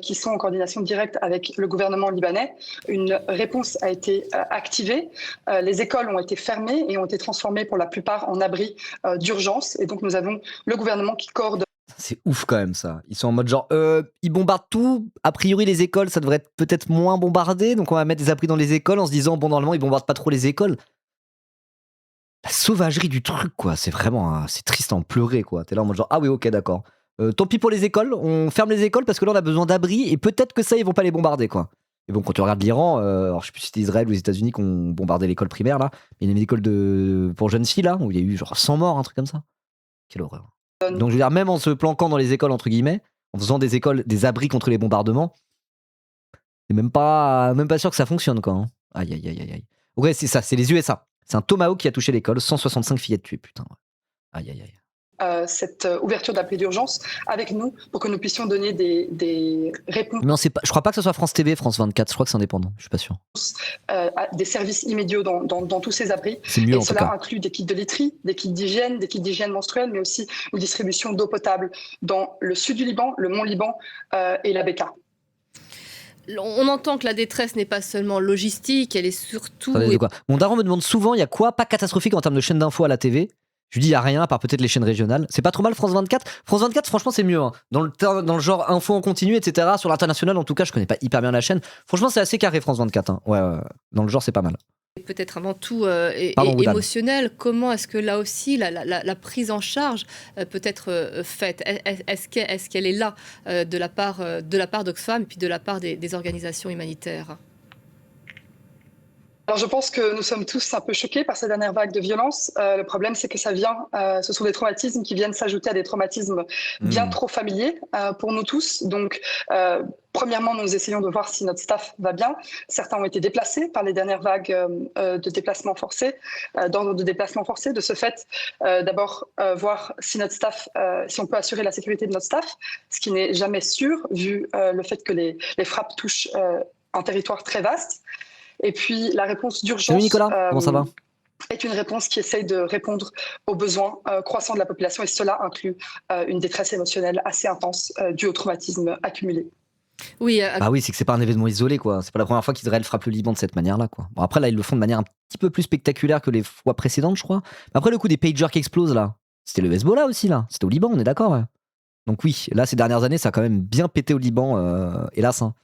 qui sont en coordination directe avec le gouvernement libanais. Une réponse a été activée. Les écoles ont été fermées et ont été transformées pour la plupart en abris d'urgence. Et donc, nous avons le gouvernement qui coordonne. C'est ouf quand même ça. Ils sont en mode genre, ils bombardent tout. A priori, les écoles, ça devrait être peut-être moins bombardé. Donc, on va mettre des abris dans les écoles en se disant, bon, normalement, ils bombardent pas trop les écoles. La sauvagerie du truc, quoi. C'est vraiment, c'est triste à en pleurer, quoi. T'es là en mode genre, ah oui, ok, d'accord. Tant pis pour les écoles, on ferme les écoles parce que là, on a besoin d'abris et peut-être que ça, ils vont pas les bombarder, quoi. Et bon, quand tu regardes l'Iran, alors je sais plus si c'était Israël ou les États-Unis qui ont bombardé l'école primaire, là. Il y a une école pour jeunes filles, là, où il y a eu genre 100 morts, un truc comme ça. Quelle horreur. Donc, je veux dire, même en se planquant dans les écoles, entre guillemets, en faisant des écoles, des abris contre les bombardements, c'est même pas sûr que ça fonctionne, quoi. Hein. Aïe, aïe, aïe, aïe. Ouais, c'est ça, c'est les USA. C'est un Tomahawk qui a touché l'école, 165 fillettes tuées, putain. Aïe, aïe, aïe. Cette ouverture d'appel d'urgence avec nous pour que nous puissions donner des réponses. Non, je crois pas que ce soit France TV, France 24, je crois que c'est indépendant, je suis pas sûr. Des services immédiats dans tous ces abris. C'est mieux, et en tout cas. Cela inclut des kits de literie, des kits d'hygiène menstruelle, mais aussi une distribution d'eau potable dans le sud du Liban, le Mont Liban et la Beka. On entend que la détresse n'est pas seulement logistique, elle est surtout... Mon daron me demande souvent, il y a quoi pas catastrophique en termes de chaînes d'infos à la TV? Je lui dis, il n'y a rien, à part peut-être les chaînes régionales. C'est pas trop mal France 24. France 24, franchement, c'est mieux. Hein. Dans le genre info en continu, etc. Sur l'international, en tout cas, je connais pas hyper bien la chaîne. Franchement, c'est assez carré, France 24. Hein. Ouais, dans le genre, c'est pas mal. Peut-être avant tout émotionnel. Comment est-ce que là aussi, la prise en charge peut être faite? Est-ce qu'elle est là de la part d'Oxfam et puis de la part des organisations humanitaires? Alors, je pense que nous sommes tous un peu choqués par cette dernière vague de violence. Le problème, c'est que ce sont des traumatismes qui viennent s'ajouter à des traumatismes bien trop familiers pour nous tous. Donc, premièrement, nous essayons de voir si notre staff va bien. Certains ont été déplacés par les dernières vagues de déplacements forcés, d'ordre de déplacement forcé. De ce fait, d'abord, voir si notre staff, si on peut assurer la sécurité de notre staff, ce qui n'est jamais sûr, vu le fait que les frappes touchent un territoire très vaste. Et puis, la réponse d'urgence. Salut Nicolas, comment ça va? Est une réponse qui essaye de répondre aux besoins croissants de la population, et cela inclut une détresse émotionnelle assez intense due au traumatisme accumulé. Oui, bah oui, c'est que c'est pas un événement isolé, quoi. C'est pas la première fois qu'Israël frappe le Liban de cette manière-là, quoi. Bon, après, là, ils le font de manière un petit peu plus spectaculaire que les fois précédentes, je crois. Mais après, le coup des pagers qui explosent, là, c'était le Hezbollah aussi, là. C'était au Liban, on est d'accord, ouais. Donc oui, là, ces dernières années, ça a quand même bien pété au Liban, hélas. Hein.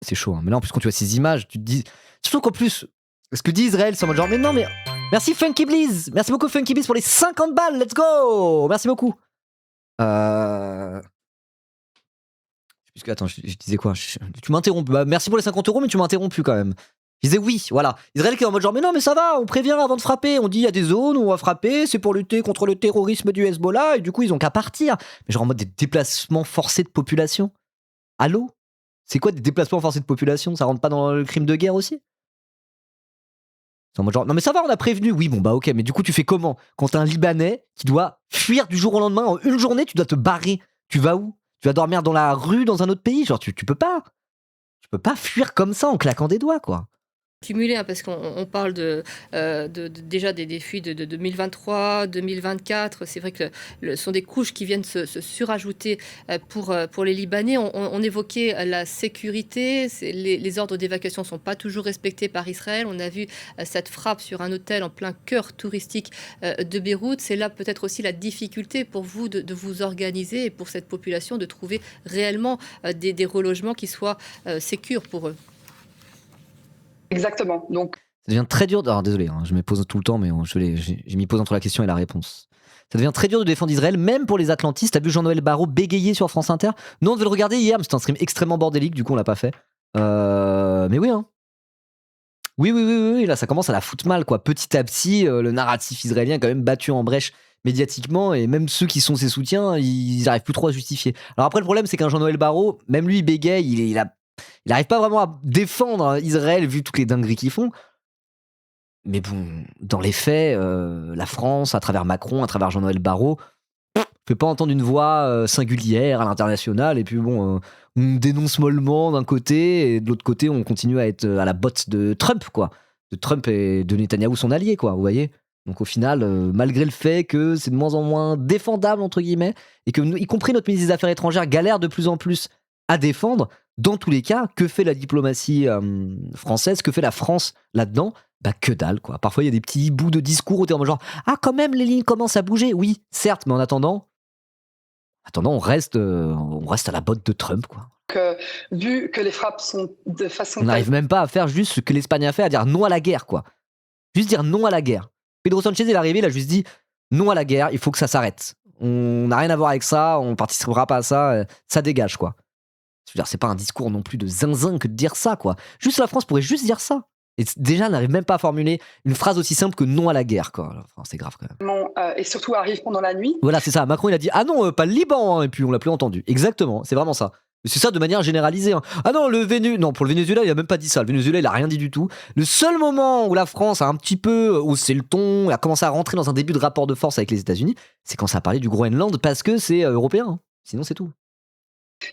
C'est chaud, hein. Mais là, en plus, quand tu vois ces images, tu te dis... Surtout qu'en plus, ce que dit Israël, c'est en mode genre, mais non, mais... Merci Funky Bliss. Merci beaucoup Funky Bliss pour les 50 balles, let's go. Merci beaucoup. Attends, je disais quoi? Tu m'as interrompu. Bah, merci pour les 50 €, mais tu m'as interrompu quand même. Je disais oui, voilà. Israël qui est en mode genre, mais non, mais ça va, on prévient avant de frapper. On dit, il y a des zones où on va frapper, c'est pour lutter contre le terrorisme du Hezbollah, et du coup, ils ont qu'à partir. Mais genre en mode des déplacements forcés de population. Allô? C'est quoi des déplacements forcés de population? Ça rentre pas dans le crime de guerre aussi? C'est en mode genre, non mais ça va, on a prévenu. Oui, bon bah ok, mais du coup, tu fais comment? Quand t'es un Libanais qui doit fuir du jour au lendemain, en une journée, tu dois te barrer. Tu vas où? Tu vas dormir dans la rue, dans un autre pays? Genre, tu peux pas. Tu peux pas fuir comme ça en claquant des doigts, quoi. Cumulé, hein, parce qu'on parle déjà des fuites de 2023, 2024. C'est vrai que ce sont des couches qui viennent se surajouter pour les Libanais. On évoquait la sécurité. Les ordres d'évacuation ne sont pas toujours respectés par Israël. On a vu cette frappe sur un hôtel en plein cœur touristique de Beyrouth. C'est là peut-être aussi la difficulté pour vous de vous organiser et pour cette population de trouver réellement des relogements qui soient sécures pour eux. Exactement. Donc, ça devient très dur. Alors désolé, hein, je me pose tout le temps, mais je m'y pose entre la question et la réponse. Ça devient très dur de défendre Israël, même pour les atlantistes. T'as vu Jean-Noël Barrot bégayer sur France Inter? Non, on devait le regarder hier, mais c'était un stream extrêmement bordélique, du coup on l'a pas fait. Mais oui, hein. Oui, là ça commence à la foutre mal, quoi. Petit à petit, le narratif israélien est quand même battu en brèche médiatiquement, et même ceux qui sont ses soutiens, ils arrivent plus trop à justifier. Alors après, le problème, c'est qu'un Jean-Noël Barrot, même lui, il bégaye, il n'arrive pas vraiment à défendre Israël vu toutes les dingueries qu'ils font. Mais bon, dans les faits, la France, à travers Macron, à travers Jean-Noël Barrot, ne peut pas entendre une voix singulière à l'international. Et puis bon, on dénonce mollement d'un côté, et de l'autre côté, on continue à être à la botte de Trump, quoi. De Trump et de Netanyahou, son allié, quoi, vous voyez. Donc au final, malgré le fait que c'est de moins en moins défendable, entre guillemets, et que, y compris notre ministre des Affaires étrangères, galère de plus en plus à défendre, dans tous les cas, que fait la diplomatie française, que fait la France là-dedans? Bah que dalle, quoi. Parfois il y a des petits bouts de discours où t'es en mode genre, ah quand même les lignes commencent à bouger, oui, certes, mais en attendant on reste à la botte de Trump, quoi. vu que les frappes sont de façon... On n'arrive même pas à faire juste ce que l'Espagne a fait, à dire non à la guerre, quoi. Juste dire non à la guerre. Pedro Sanchez il est arrivé, il a juste dit non à la guerre, il faut que ça s'arrête. On n'a rien à voir avec ça, on participera pas à ça, ça dégage, quoi. Je veux dire, c'est pas un discours non plus de zinzin que de dire ça, quoi. Juste la France pourrait juste dire ça. Et déjà, elle n'arrive même pas à formuler une phrase aussi simple que non à la guerre, quoi. Enfin, c'est grave, quand même. Et surtout arrive pendant la nuit. Voilà, c'est ça. Macron, il a dit ah non, pas le Liban, hein, et puis on l'a plus entendu. Exactement, c'est vraiment ça. C'est ça de manière généralisée, hein. Ah non, non, pour le Venezuela, il a même pas dit ça. Le Venezuela, il a rien dit du tout. Le seul moment où la France a un petit peu haussé le ton, a commencé à rentrer dans un début de rapport de force avec les États-Unis, c'est quand ça a parlé du Groenland parce que c'est européen, hein. Sinon, c'est tout.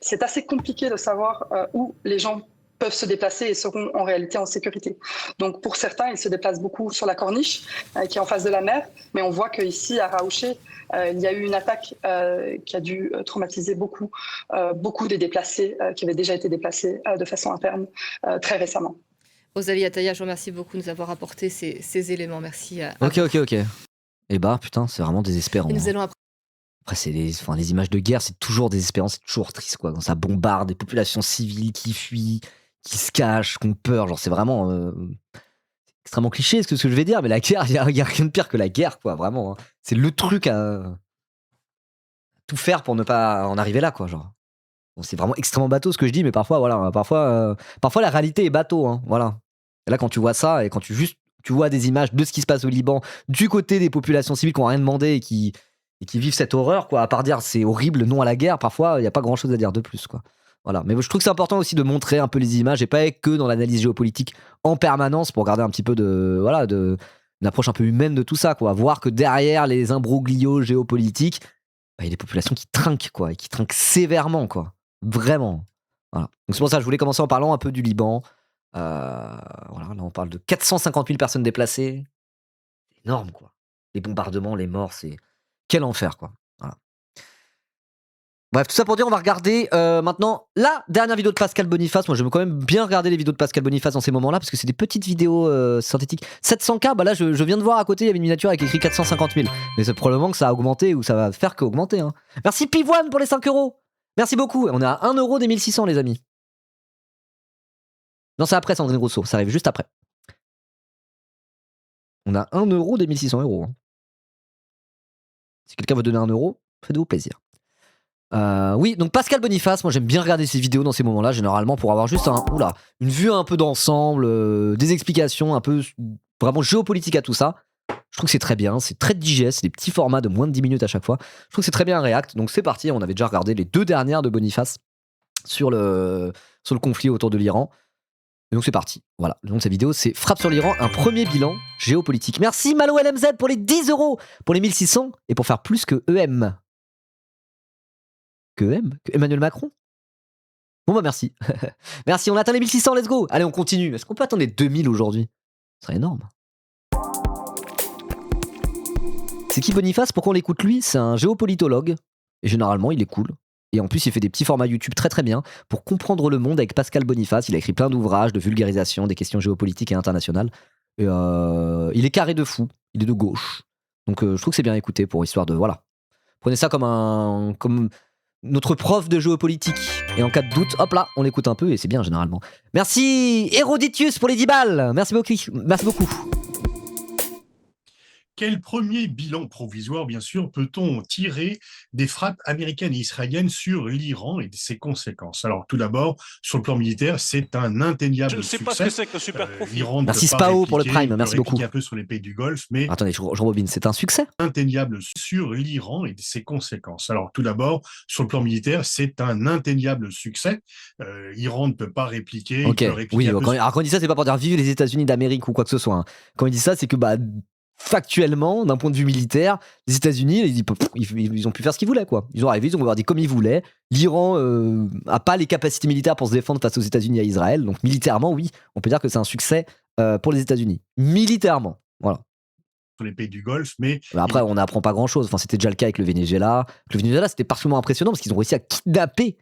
C'est assez compliqué de savoir où les gens peuvent se déplacer et seront en réalité en sécurité. Donc pour certains, ils se déplacent beaucoup sur la corniche qui est en face de la mer, mais on voit qu'ici à Raouché, il y a eu une attaque qui a dû traumatiser beaucoup des déplacés qui avaient déjà été déplacés de façon interne très récemment. Rosalie Ataya, je vous remercie beaucoup de nous avoir apporté ces éléments. Merci. Ok. Et bah putain, c'est vraiment désespérant. Et nous allons après, c'est les images de guerre, c'est toujours désespérant, c'est toujours triste, quoi. Quand ça bombarde des populations civiles qui fuient, qui se cachent, qui ont peur. Genre, c'est vraiment extrêmement cliché ce que je vais dire, mais la guerre, il y a rien de pire que la guerre, quoi. Vraiment, hein. C'est le truc à tout faire pour ne pas en arriver là, quoi. Genre, bon, c'est vraiment extrêmement bateau ce que je dis, mais parfois, voilà, parfois la réalité est bateau, hein. Voilà. Et là, quand tu vois ça et quand tu vois des images de ce qui se passe au Liban, du côté des populations civiles qui n'ont rien demandé et qui vivent cette horreur, quoi. À part dire c'est horrible, non à la guerre, parfois il n'y a pas grand chose à dire de plus, quoi. Voilà. Mais je trouve que c'est important aussi de montrer un peu les images et pas être que dans l'analyse géopolitique en permanence pour garder un petit peu une approche un peu humaine de tout ça, quoi. Voir que derrière les imbroglios géopolitiques, il y a des populations qui trinquent, quoi, et qui trinquent sévèrement, quoi. Vraiment. Voilà. Donc c'est pour ça que je voulais commencer en parlant un peu du Liban. Voilà, là on parle de 450 000 personnes déplacées. C'est énorme, quoi. Les bombardements, les morts, c'est... Quel enfer, quoi. Voilà. Bref, tout ça pour dire, on va regarder maintenant la dernière vidéo de Pascal Boniface. Moi, j'aime quand même bien regarder les vidéos de Pascal Boniface dans ces moments-là parce que c'est des petites vidéos synthétiques. 700K, bah là, je viens de voir à côté, il y avait une miniature avec écrit 450 000. Mais c'est probablement que ça a augmenté ou ça va faire qu'augmenter, hein. Merci Pivoine pour les 5 €. Merci beaucoup. On est à 1 € des 1600, les amis. Non, c'est après Sandrine Rousseau. Ça arrive juste après. On a 1 € des 1600 €. Hein. Si quelqu'un veut donner 1 €, faites-vous plaisir. Oui, donc Pascal Boniface, moi j'aime bien regarder ses vidéos dans ces moments-là, généralement pour avoir juste une vue un peu d'ensemble, des explications un peu vraiment géopolitique à tout ça. Je trouve que c'est très bien, c'est très digeste, c'est des petits formats de moins de 10 minutes à chaque fois. Je trouve que c'est très bien un React, donc c'est parti, on avait déjà regardé les 2 dernières de Boniface sur le conflit autour de l'Iran. Et donc c'est parti, voilà. Le nom de sa vidéo c'est Frappe sur l'Iran, un premier bilan géopolitique. Merci Malo LMZ pour les 10 € pour les 1600 et pour faire plus que EM. Que Emmanuel Macron. Bon bah merci. Merci, on atteint les 1600, let's go. Allez, on continue. Est-ce qu'on peut attendre les 2000 aujourd'hui? Ce serait énorme. C'est qui Boniface? Pourquoi on l'écoute lui? C'est un géopolitologue. Et généralement, il est cool. Et en plus, il fait des petits formats YouTube très très bien pour comprendre le monde avec Pascal Boniface. Il a écrit plein d'ouvrages de vulgarisation des questions géopolitiques et internationales. Et il est carré de fou. Il est de gauche. Donc je trouve que c'est bien écouté pour histoire de... Voilà. Prenez ça comme notre prof de géopolitique. Et en cas de doute, hop là, on l'écoute un peu et c'est bien généralement. Merci Héroditius pour les 10 balles. Merci beaucoup. Merci beaucoup. Quel premier bilan provisoire, bien sûr, peut-on tirer des frappes américaines et israéliennes sur l'Iran et de ses conséquences? Alors, tout d'abord, sur le plan militaire, c'est un indéniable succès. Je ne sais pas ce que c'est que super profit. Merci Spao pour le Prime, merci beaucoup. Un peu sur les pays du Golfe, mais attendez, je rebobine, c'est un succès. Indéniable sur l'Iran et de ses conséquences. Alors, tout d'abord, sur le plan militaire, c'est un indéniable succès. L'Iran ne peut pas répliquer. Ok, oui, alors quand il dit ça, c'est pas pour dire vive les États-Unis d'Amérique ou quoi que ce soit. Hein. Quand il dit ça, c'est que factuellement, d'un point de vue militaire, les États-Unis, ils ont pu faire ce qu'ils voulaient, quoi. Ils ont arrivé, ils ont dit comme ils voulaient. L'Iran a pas les capacités militaires pour se défendre face aux États-Unis et à Israël. Donc militairement, oui, on peut dire que c'est un succès pour les États-Unis. Militairement, voilà. Sur les pays du Golfe, mais après, on n'apprend pas grand-chose. Enfin, c'était déjà le cas avec le Venezuela. Le Venezuela, c'était particulièrement impressionnant parce qu'ils ont réussi à kidnapper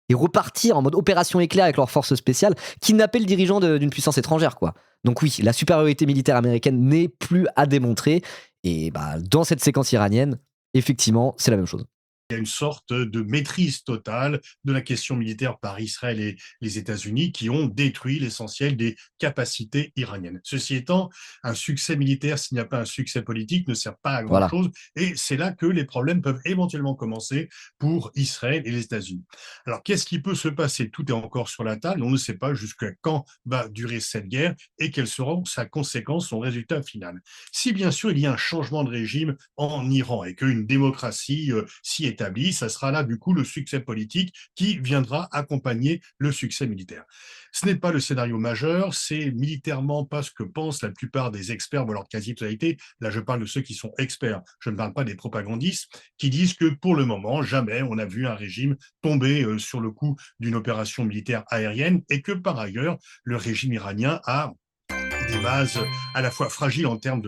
et repartir en mode opération éclair avec leurs forces spéciales, kidnapper le dirigeant d'une puissance étrangère, quoi. Donc oui, la supériorité militaire américaine n'est plus à démontrer. Et dans cette séquence iranienne, effectivement, c'est la même chose. Il y a une sorte de maîtrise totale de la question militaire par Israël et les États-Unis qui ont détruit l'essentiel des capacités iraniennes. Ceci étant, un succès militaire, s'il n'y a pas un succès politique, ne sert pas à grand-chose. Et c'est là que les problèmes peuvent éventuellement commencer pour Israël et les États-Unis. Alors, qu'est-ce qui peut se passer? Tout est encore sur la table. On ne sait pas jusqu'à quand va durer cette guerre et quelles seront sa conséquence, son résultat final. Si, bien sûr, il y a un changement de régime en Iran et qu'une démocratie s'y établit, ça sera là du coup le succès politique qui viendra accompagner le succès militaire. Ce n'est pas le scénario majeur, c'est militairement pas ce que pensent la plupart des experts, ou alors quasi-totalité. Là, je parle de ceux qui sont experts, je ne parle pas des propagandistes, qui disent que pour le moment, jamais on a vu un régime tomber sur le coup d'une opération militaire aérienne et que par ailleurs, le régime iranien a des bases à la fois fragiles en termes de...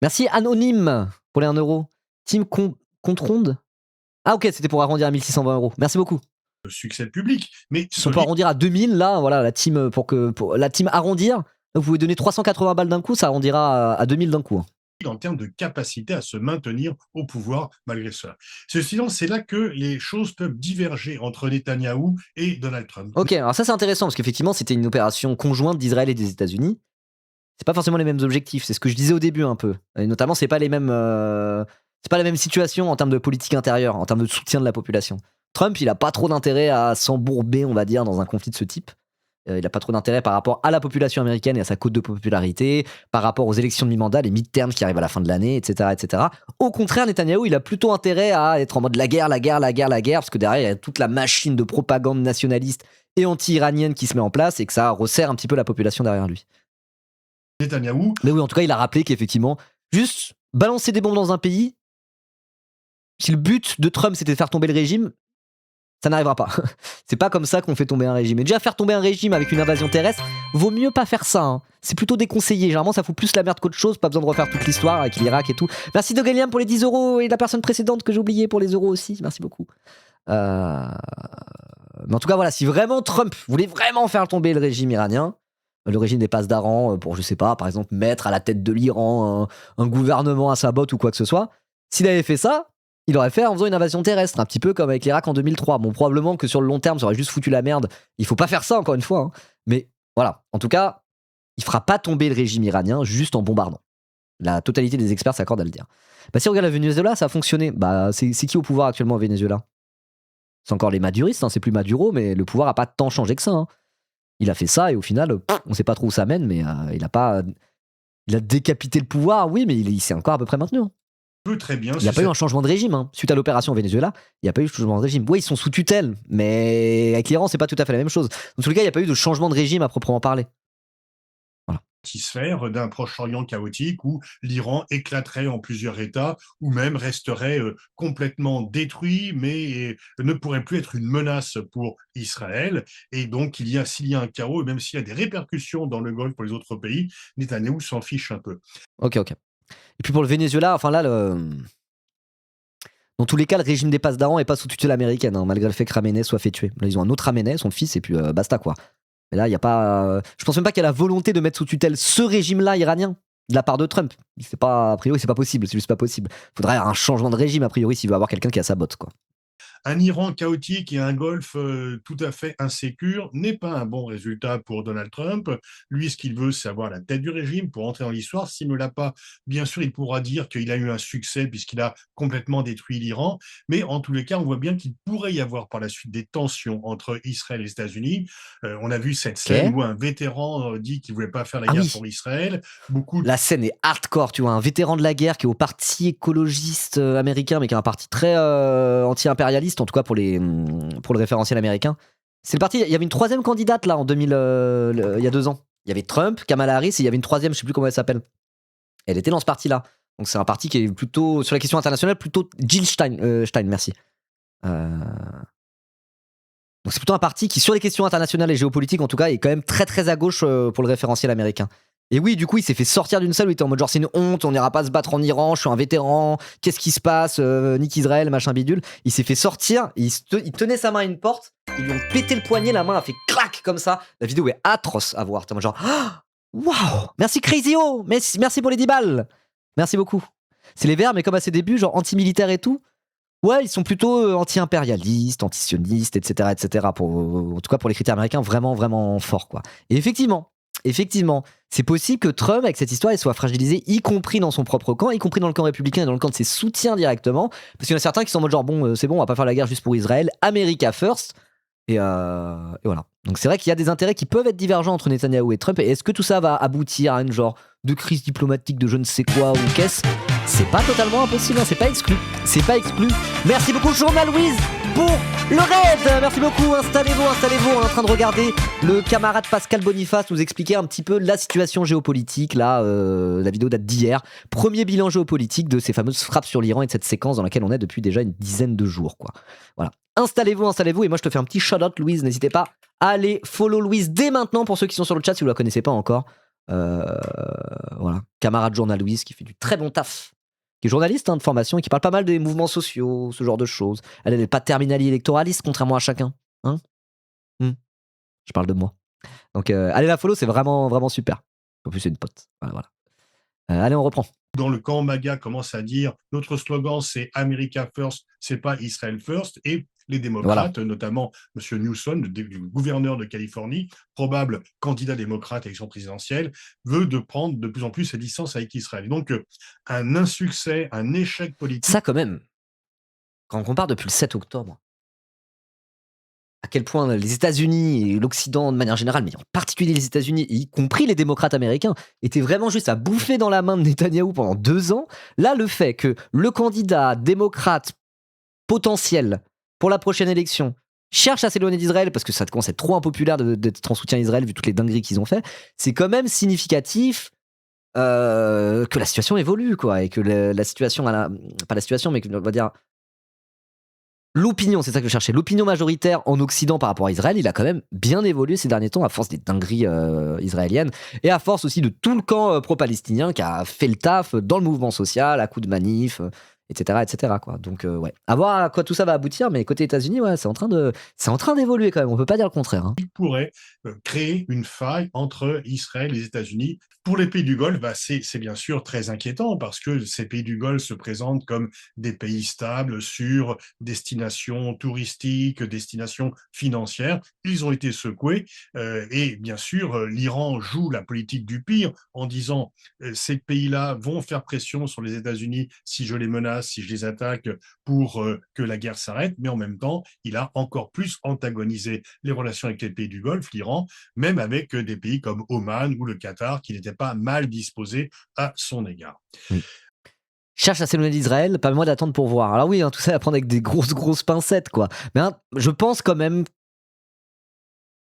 Merci Anonyme pour les 1 €. Team Contre-Ronde. Ah ok, c'était pour arrondir à 1620 €. Merci beaucoup. Succès public, mais si on peut arrondir à 2000, là, voilà, la team pour la team arrondir, vous pouvez donner 380 balles d'un coup, ça arrondira à 2000 d'un coup. En termes de capacité à se maintenir au pouvoir malgré cela. Ceci étant, c'est là que les choses peuvent diverger entre Netanyahou et Donald Trump. Ok, alors ça c'est intéressant parce qu'effectivement c'était une opération conjointe d'Israël et des États-Unis. C'est pas forcément les mêmes objectifs, c'est ce que je disais au début un peu. Et notamment c'est pas les mêmes, c'est pas la même situation en termes de politique intérieure, en termes de soutien de la population. Trump, il a pas trop d'intérêt à s'embourber, on va dire, dans un conflit de ce type. Il a pas trop d'intérêt par rapport à la population américaine et à sa cote de popularité, par rapport aux élections de mi-mandat, les midterms qui arrivent à la fin de l'année, etc., etc. Au contraire, Netanyahou, il a plutôt intérêt à être en mode la guerre, parce que derrière, il y a toute la machine de propagande nationaliste et anti-iranienne qui se met en place et que ça resserre un petit peu la population derrière lui. Netanyahou. Mais oui, en tout cas, il a rappelé qu'effectivement, juste balancer des bombes dans un pays, si le but de Trump c'était de faire tomber le régime, ça n'arrivera pas. C'est pas comme ça qu'on fait tomber un régime. Et déjà, faire tomber un régime avec une invasion terrestre, vaut mieux pas faire ça. Hein. C'est plutôt déconseillé. Généralement, ça fout plus la merde qu'autre chose. Pas besoin de refaire toute l'histoire avec l'Irak et tout. Merci Dogeliam pour les 10 € et la personne précédente que j'ai oublié pour les euros aussi. Merci beaucoup. Mais en tout cas, voilà, si vraiment Trump voulait vraiment faire tomber le régime iranien, le régime des passes d'Aran pour, je sais pas, par exemple, mettre à la tête de l'Iran un gouvernement à sa botte ou quoi que ce soit, s'il avait fait ça, il aurait fait en faisant une invasion terrestre, un petit peu comme avec l'Irak en 2003. Bon, probablement que sur le long terme, ça aurait juste foutu la merde. Il faut pas faire ça, encore une fois. Hein. Mais voilà, en tout cas, il fera pas tomber le régime iranien juste en bombardant. La totalité des experts s'accordent à le dire. Si on regarde le Venezuela, ça a fonctionné. C'est qui au pouvoir actuellement au Venezuela? C'est encore les maduristes, hein, c'est plus Maduro, mais le pouvoir a pas tant changé que ça. Hein. Il a fait ça et au final, on sait pas trop où ça mène, mais il a décapité le pouvoir, oui, mais il s'est encore à peu près maintenu. Hein. Très bien. Il n'y a pas eu un changement de régime. Hein. Suite à l'opération au Venezuela, il n'y a pas eu de changement de régime. Oui, ils sont sous tutelle, mais avec l'Iran, c'est pas tout à fait la même chose. Dans tous les cas, il n'y a pas eu de changement de régime à proprement parler. Voilà. Satisfaire d'un Proche-Orient chaotique où l'Iran éclaterait en plusieurs États ou même resterait complètement détruit, mais ne pourrait plus être une menace pour Israël. Et donc, s'il y a un chaos, et même s'il y a des répercussions dans le Golfe pour les autres pays, Netanyahou s'en fiche un peu. Ok. Et puis pour le Venezuela, enfin là, dans tous les cas, le régime des Pasdaran n'est pas sous tutelle américaine, hein, malgré le fait que Khamenei soit fait tuer. Là, ils ont un autre Khamenei, son fils, et puis basta quoi. Mais là, il y a pas. Je pense même pas qu'il y a la volonté de mettre sous tutelle ce régime-là iranien de la part de Trump. A priori, c'est pas possible, c'est juste pas possible. Il faudrait un changement de régime, a priori, s'il veut avoir quelqu'un qui a sa botte, quoi. Un Iran chaotique et un Golfe tout à fait insécure n'est pas un bon résultat pour Donald Trump. Lui, ce qu'il veut, c'est avoir la tête du régime pour entrer dans l'histoire. S'il ne l'a pas, bien sûr, il pourra dire qu'il a eu un succès puisqu'il a complètement détruit l'Iran. Mais en tous les cas, on voit bien qu'il pourrait y avoir par la suite des tensions entre Israël et les États-Unis. On a vu cette scène où un vétéran dit qu'il ne voulait pas faire la guerre pour Israël. La scène est hardcore, tu vois, un vétéran de la guerre qui est au parti écologiste américain, mais qui est un parti très anti-impérialiste, en tout cas pour le référentiel américain. C'est le parti. Il y avait une troisième candidate là en 2000, il y a 2 ans. Il y avait Trump, Kamala Harris, et il y avait une troisième, je sais plus comment elle s'appelle. Elle était dans ce parti-là. Donc c'est un parti qui est plutôt sur la question internationale, plutôt Jill Stein, merci. Donc c'est plutôt un parti qui sur les questions internationales et géopolitiques en tout cas est quand même très très à gauche pour le référentiel américain. Et oui, du coup, il s'est fait sortir d'une salle où il était en mode genre c'est une honte, on n'ira pas se battre en Iran, je suis un vétéran, qu'est-ce qui se passe, nique Israël, machin bidule. Il s'est fait sortir, il tenait sa main à une porte, ils lui ont pété le poignet, la main a fait clac comme ça. La vidéo est atroce à voir. T'es en mode genre waouh, merci Crazy-O, merci pour les 10 balles, merci beaucoup. C'est les Verts, mais comme à ses débuts, genre anti-militaires et tout. Ouais, ils sont plutôt anti-impérialistes, anti-sionistes, etc., etc. En tout cas, pour les critères américains, vraiment, vraiment forts, quoi. Et effectivement, c'est possible que Trump, avec cette histoire, il soit fragilisé, y compris dans son propre camp, y compris dans le camp républicain et dans le camp de ses soutiens directement. Parce qu'il y en a certains qui sont en mode genre, bon, c'est bon, on va pas faire la guerre juste pour Israël, America first. Et voilà. Donc c'est vrai qu'il y a des intérêts qui peuvent être divergents entre Netanyahou et Trump. Et est-ce que tout ça va aboutir à une genre de crise diplomatique de je ne sais quoi ou qu'est-ce ? C'est pas totalement impossible, hein, c'est pas exclu. Merci beaucoup, Journal Louise, pour le raid. Merci beaucoup, installez-vous. On est en train de regarder le camarade Pascal Boniface nous expliquer un petit peu la situation géopolitique. Là, la vidéo date d'hier. Premier bilan géopolitique de ces fameuses frappes sur l'Iran et de cette séquence dans laquelle on est depuis déjà une dizaine de jours, quoi. Voilà. Installez-vous. Et moi, je te fais un petit shout-out, Louise. N'hésitez pas à aller follow Louise dès maintenant pour ceux qui sont sur le chat si vous la connaissez pas encore. Voilà. Camarade Journal Louise qui fait du très bon taf. Qui est journaliste de formation et qui parle pas mal des mouvements sociaux, ce genre de choses. Elle n'est pas terminali électoraliste, contrairement à chacun. Hein Je parle de moi. Donc, allez la follow, c'est vraiment, vraiment super. En plus, c'est une pote. Voilà. Allez, on reprend. Dans le camp MAGA commence à dire notre slogan c'est America First, c'est pas Israel First, et les démocrates, notamment M. Newsom, le gouverneur de Californie, probable candidat démocrate à l'élection présidentielle, veut de prendre de plus en plus ses distances avec Israël. Et donc, un insuccès, un échec politique. Ça, quand même, quand on compare depuis le 7 octobre, à quel point les États-Unis et l'Occident de manière générale, mais en particulier les États-Unis, y compris les démocrates américains, étaient vraiment juste à bouffer dans la main de Netanyahou pendant 2 ans. Là, le fait que le candidat démocrate potentiel pour la prochaine élection cherche à s'éloigner d'Israël parce que ça commence à être trop impopulaire d'être en soutien à Israël vu toutes les dingueries qu'ils ont fait, c'est quand même significatif que la situation évolue, quoi, et que la situation, pas la situation, mais on va dire l'opinion, c'est ça que je cherchais, l'opinion majoritaire en Occident par rapport à Israël, il a quand même bien évolué ces derniers temps à force des dingueries israéliennes et à force aussi de tout le camp pro-palestinien qui a fait le taf dans le mouvement social, à coups de manifs, etc., quoi. Donc, ouais. À voir à quoi tout ça va aboutir, mais côté États-Unis, ouais, c'est en train d'évoluer quand même. On peut pas dire le contraire. Hein. Il pourrait créer une faille entre Israël et les États-Unis. Pour les pays du Golfe, c'est bien sûr très inquiétant parce que ces pays du Golfe se présentent comme des pays stables sur destination touristique, destination financière. Ils ont été secoués et bien sûr, l'Iran joue la politique du pire en disant ces pays-là vont faire pression sur les États-Unis si je les menace Hamas si je les attaque pour que la guerre s'arrête, mais en même temps, il a encore plus antagonisé les relations avec les pays du Golfe, l'Iran, même avec des pays comme Oman ou le Qatar qui n'étaient pas mal disposés à son égard. Oui. Cherche à s'éloigner d'Israël, pas moi d'attendre pour voir. Alors oui, tout ça à prendre avec des grosses pincettes, quoi. Mais je pense quand même... Vous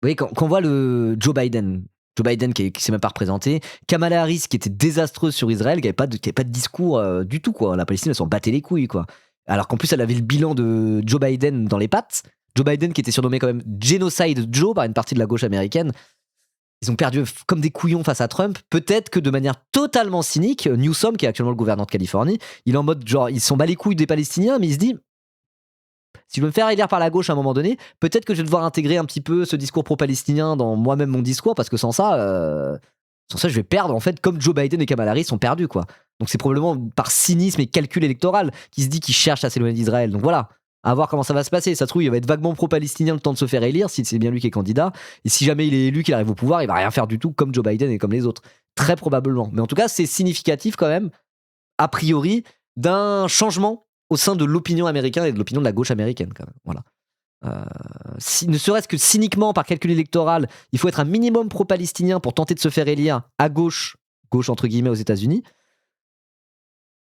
voyez, quand on voit le Joe Biden qui s'est même pas représenté, Kamala Harris qui était désastreuse sur Israël, qui avait pas de discours du tout, quoi. La Palestine, elle s'en battait les couilles, quoi. Alors qu'en plus, elle avait le bilan de Joe Biden dans les pattes. Joe Biden qui était surnommé quand même Genocide Joe par une partie de la gauche américaine. Ils ont perdu comme des couillons face à Trump. Peut-être que de manière totalement cynique, Newsom, qui est actuellement le gouverneur de Californie, il est en mode genre, ils s'en bat les couilles des Palestiniens, mais il se dit, si je veux me faire élire par la gauche à un moment donné, peut-être que je vais devoir intégrer un petit peu ce discours pro-palestinien dans moi-même mon discours, parce que sans ça, je vais perdre, en fait, comme Joe Biden et Kamala Harris sont perdus, quoi. Donc c'est probablement par cynisme et calcul électoral qu'il se dit qu'il cherche à s'éloigner d'Israël. Donc voilà. À voir comment ça va se passer. Ça se trouve, il va être vaguement pro-palestinien le temps de se faire élire, si c'est bien lui qui est candidat. Et si jamais il est élu, qu'il arrive au pouvoir, il va rien faire du tout comme Joe Biden et comme les autres. Très probablement. Mais en tout cas, c'est significatif quand même, a priori, d'un changement au sein de l'opinion américaine et de l'opinion de la gauche américaine, quand même. Voilà. Ne serait-ce que cyniquement, par calcul électoral, il faut être un minimum pro-palestinien pour tenter de se faire élire à gauche entre guillemets aux États-Unis.